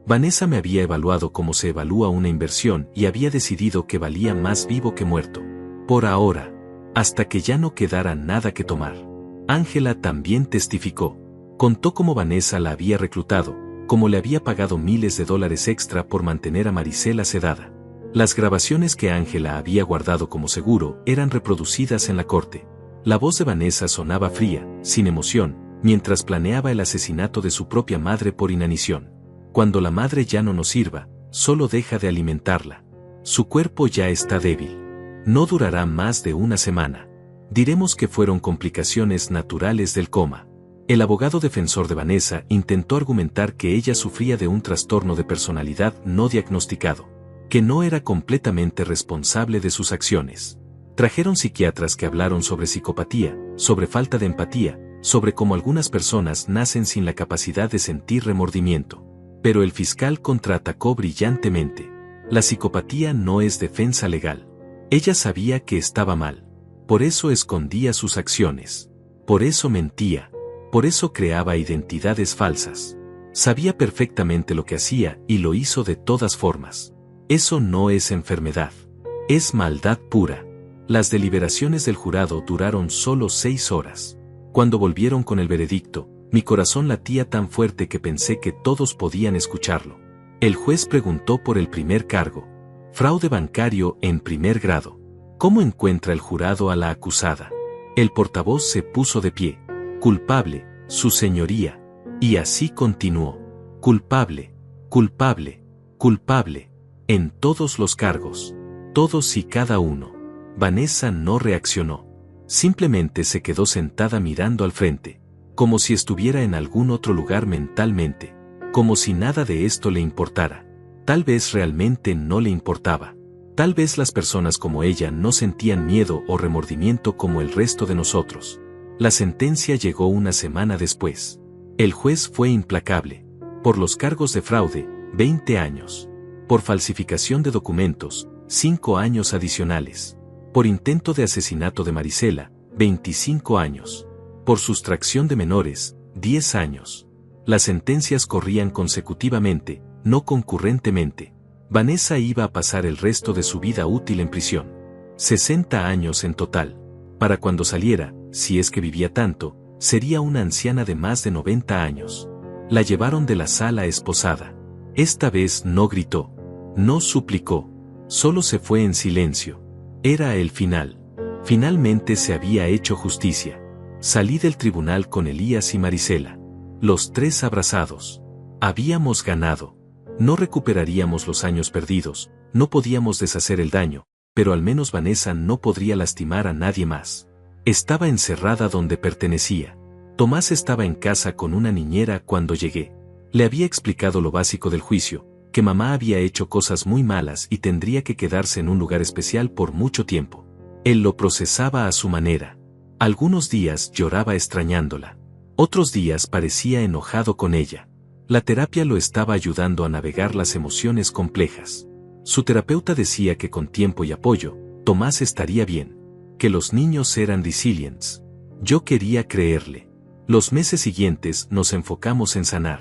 Vanessa me había evaluado como se evalúa una inversión y había decidido que valía más vivo que muerto. Por ahora. Hasta que ya no quedara nada que tomar. Ángela también testificó. Contó cómo Vanessa la había reclutado, cómo le había pagado miles de dólares extra por mantener a Marisela sedada. Las grabaciones que Ángela había guardado como seguro eran reproducidas en la corte. La voz de Vanessa sonaba fría, sin emoción, mientras planeaba el asesinato de su propia madre por inanición. Cuando la madre ya no nos sirva, solo deja de alimentarla. Su cuerpo ya está débil. No durará más de una semana. Diremos que fueron complicaciones naturales del coma. El abogado defensor de Vanessa intentó argumentar que ella sufría de un trastorno de personalidad no diagnosticado, que no era completamente responsable de sus acciones. Trajeron psiquiatras que hablaron sobre psicopatía, sobre falta de empatía, sobre cómo algunas personas nacen sin la capacidad de sentir remordimiento. Pero el fiscal contraatacó brillantemente. La psicopatía no es defensa legal. Ella sabía que estaba mal. Por eso escondía sus acciones. Por eso mentía. Por eso creaba identidades falsas. Sabía perfectamente lo que hacía y lo hizo de todas formas. Eso no es enfermedad. Es maldad pura. Las deliberaciones del jurado duraron solo 6 horas. Cuando volvieron con el veredicto, mi corazón latía tan fuerte que pensé que todos podían escucharlo. El juez preguntó por el primer cargo. Fraude bancario en primer grado. ¿Cómo encuentra el jurado a la acusada? El portavoz se puso de pie. Culpable, su señoría. Y así continuó. Culpable, culpable, culpable. En todos los cargos. Todos y cada uno. Vanessa no reaccionó. Simplemente se quedó sentada mirando al frente. Como si estuviera en algún otro lugar mentalmente. Como si nada de esto le importara. Tal vez realmente no le importaba. Tal vez las personas como ella no sentían miedo o remordimiento como el resto de nosotros. La sentencia llegó una semana después. El juez fue implacable. Por los cargos de fraude, 20 años. Por falsificación de documentos, 5 años adicionales. Por intento de asesinato de Marisela, 25 años. Por sustracción de menores, 10 años. Las sentencias corrían consecutivamente, no concurrentemente. Vanessa iba a pasar el resto de su vida útil en prisión. 60 años en total. Para cuando saliera, si es que vivía tanto, sería una anciana de más de 90 años. La llevaron de la sala esposada. Esta vez no gritó, no suplicó, solo se fue en silencio. Era el final. Finalmente se había hecho justicia. Salí del tribunal con Elías y Marisela. Los tres abrazados. Habíamos ganado. No recuperaríamos los años perdidos, no podíamos deshacer el daño, pero al menos Vanessa no podría lastimar a nadie más. Estaba encerrada donde pertenecía. Tomás estaba en casa con una niñera cuando llegué. Le había explicado lo básico del juicio, que mamá había hecho cosas muy malas y tendría que quedarse en un lugar especial por mucho tiempo. Él lo procesaba a su manera. Algunos días lloraba extrañándola. Otros días parecía enojado con ella. La terapia lo estaba ayudando a navegar las emociones complejas. Su terapeuta decía que con tiempo y apoyo, Tomás estaría bien. Que los niños eran resilientes. Yo quería creerle. Los meses siguientes nos enfocamos en sanar.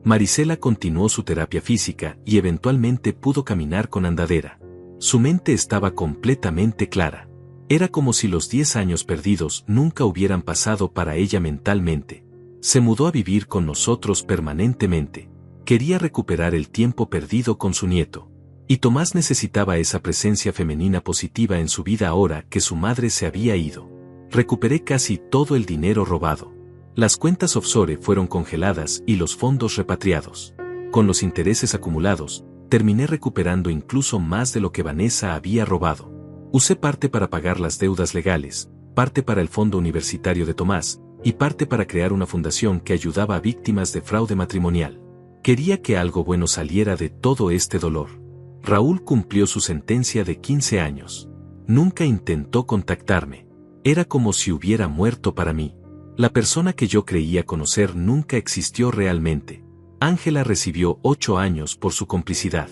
Marisela continuó su terapia física y eventualmente pudo caminar con andadera. Su mente estaba completamente clara. Era como si los 10 años perdidos nunca hubieran pasado para ella mentalmente. Se mudó a vivir con nosotros permanentemente. Quería recuperar el tiempo perdido con su nieto. Y Tomás necesitaba esa presencia femenina positiva en su vida ahora que su madre se había ido. Recuperé casi todo el dinero robado. Las cuentas offshore fueron congeladas y los fondos repatriados. Con los intereses acumulados, terminé recuperando incluso más de lo que Vanessa había robado. Usé parte para pagar las deudas legales, parte para el fondo universitario de Tomás, y parte para crear una fundación que ayudaba a víctimas de fraude matrimonial. Quería que algo bueno saliera de todo este dolor. Raúl cumplió su sentencia de 15 años. Nunca intentó contactarme. Era como si hubiera muerto para mí. La persona que yo creía conocer nunca existió realmente. Ángela recibió 8 años por su complicidad.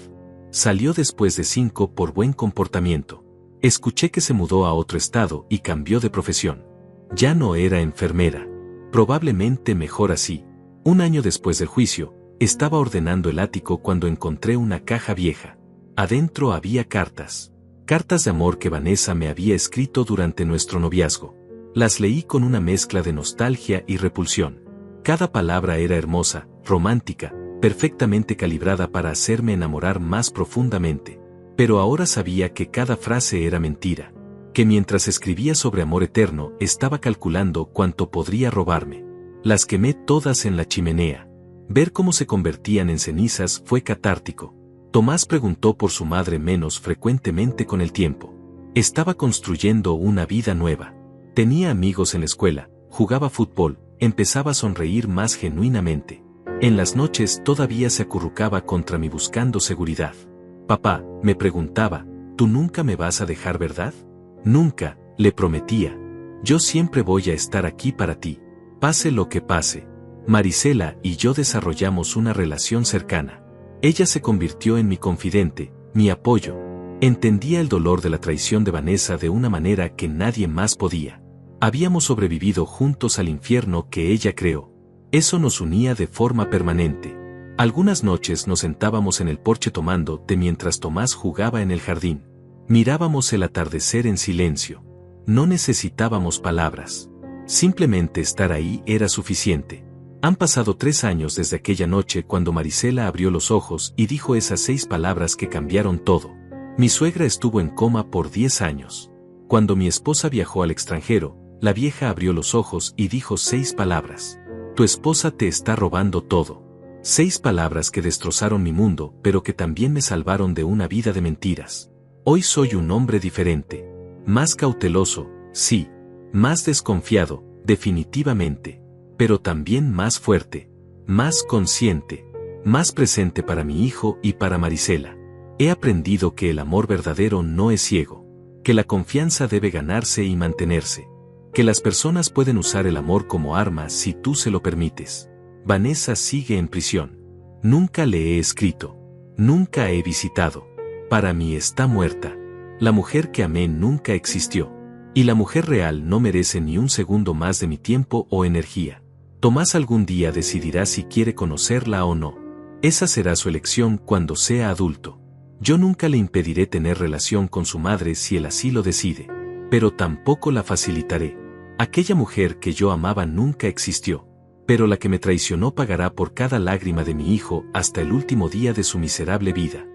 Salió después de 5 por buen comportamiento. Escuché que se mudó a otro estado y cambió de profesión. Ya no era enfermera. Probablemente mejor así. Un año después del juicio, estaba ordenando el ático cuando encontré una caja vieja. Adentro había cartas. Cartas de amor que Vanessa me había escrito durante nuestro noviazgo. Las leí con una mezcla de nostalgia y repulsión. Cada palabra era hermosa, romántica, perfectamente calibrada para hacerme enamorar más profundamente. Pero ahora sabía que cada frase era mentira. Que mientras escribía sobre amor eterno, estaba calculando cuánto podría robarme. Las quemé todas en la chimenea. Ver cómo se convertían en cenizas fue catártico. Tomás preguntó por su madre menos frecuentemente con el tiempo. Estaba construyendo una vida nueva. Tenía amigos en la escuela, jugaba fútbol, empezaba a sonreír más genuinamente. En las noches todavía se acurrucaba contra mí buscando seguridad. Papá, me preguntaba, ¿tú nunca me vas a dejar, verdad? Nunca, le prometía. Yo siempre voy a estar aquí para ti. Pase lo que pase. Marisela y yo desarrollamos una relación cercana. Ella se convirtió en mi confidente, mi apoyo. Entendía el dolor de la traición de Vanessa de una manera que nadie más podía. Habíamos sobrevivido juntos al infierno que ella creó. Eso nos unía de forma permanente. Algunas noches nos sentábamos en el porche tomando té mientras Tomás jugaba en el jardín. Mirábamos el atardecer en silencio. No necesitábamos palabras. Simplemente estar ahí era suficiente. Han pasado 3 años desde aquella noche cuando Marisela abrió los ojos y dijo esas 6 palabras que cambiaron todo. Mi suegra estuvo en coma por 10 años. Cuando mi esposa viajó al extranjero, la vieja abrió los ojos y dijo 6 palabras. Tu esposa te está robando todo. 6 palabras que destrozaron mi mundo, pero que también me salvaron de una vida de mentiras. Hoy soy un hombre diferente. Más cauteloso, sí. Más desconfiado, definitivamente. Pero también más fuerte. Más consciente. Más presente para mi hijo y para Marisela. He aprendido que el amor verdadero no es ciego. Que la confianza debe ganarse y mantenerse. Que las personas pueden usar el amor como arma si tú se lo permites. Vanessa sigue en prisión. Nunca le he escrito. Nunca he visitado. Para mí está muerta. La mujer que amé nunca existió. Y la mujer real no merece ni un segundo más de mi tiempo o energía. Tomás algún día decidirá si quiere conocerla o no. Esa será su elección cuando sea adulto. Yo nunca le impediré tener relación con su madre si él así lo decide. Pero tampoco la facilitaré. Aquella mujer que yo amaba nunca existió, pero la que me traicionó pagará por cada lágrima de mi hijo hasta el último día de su miserable vida.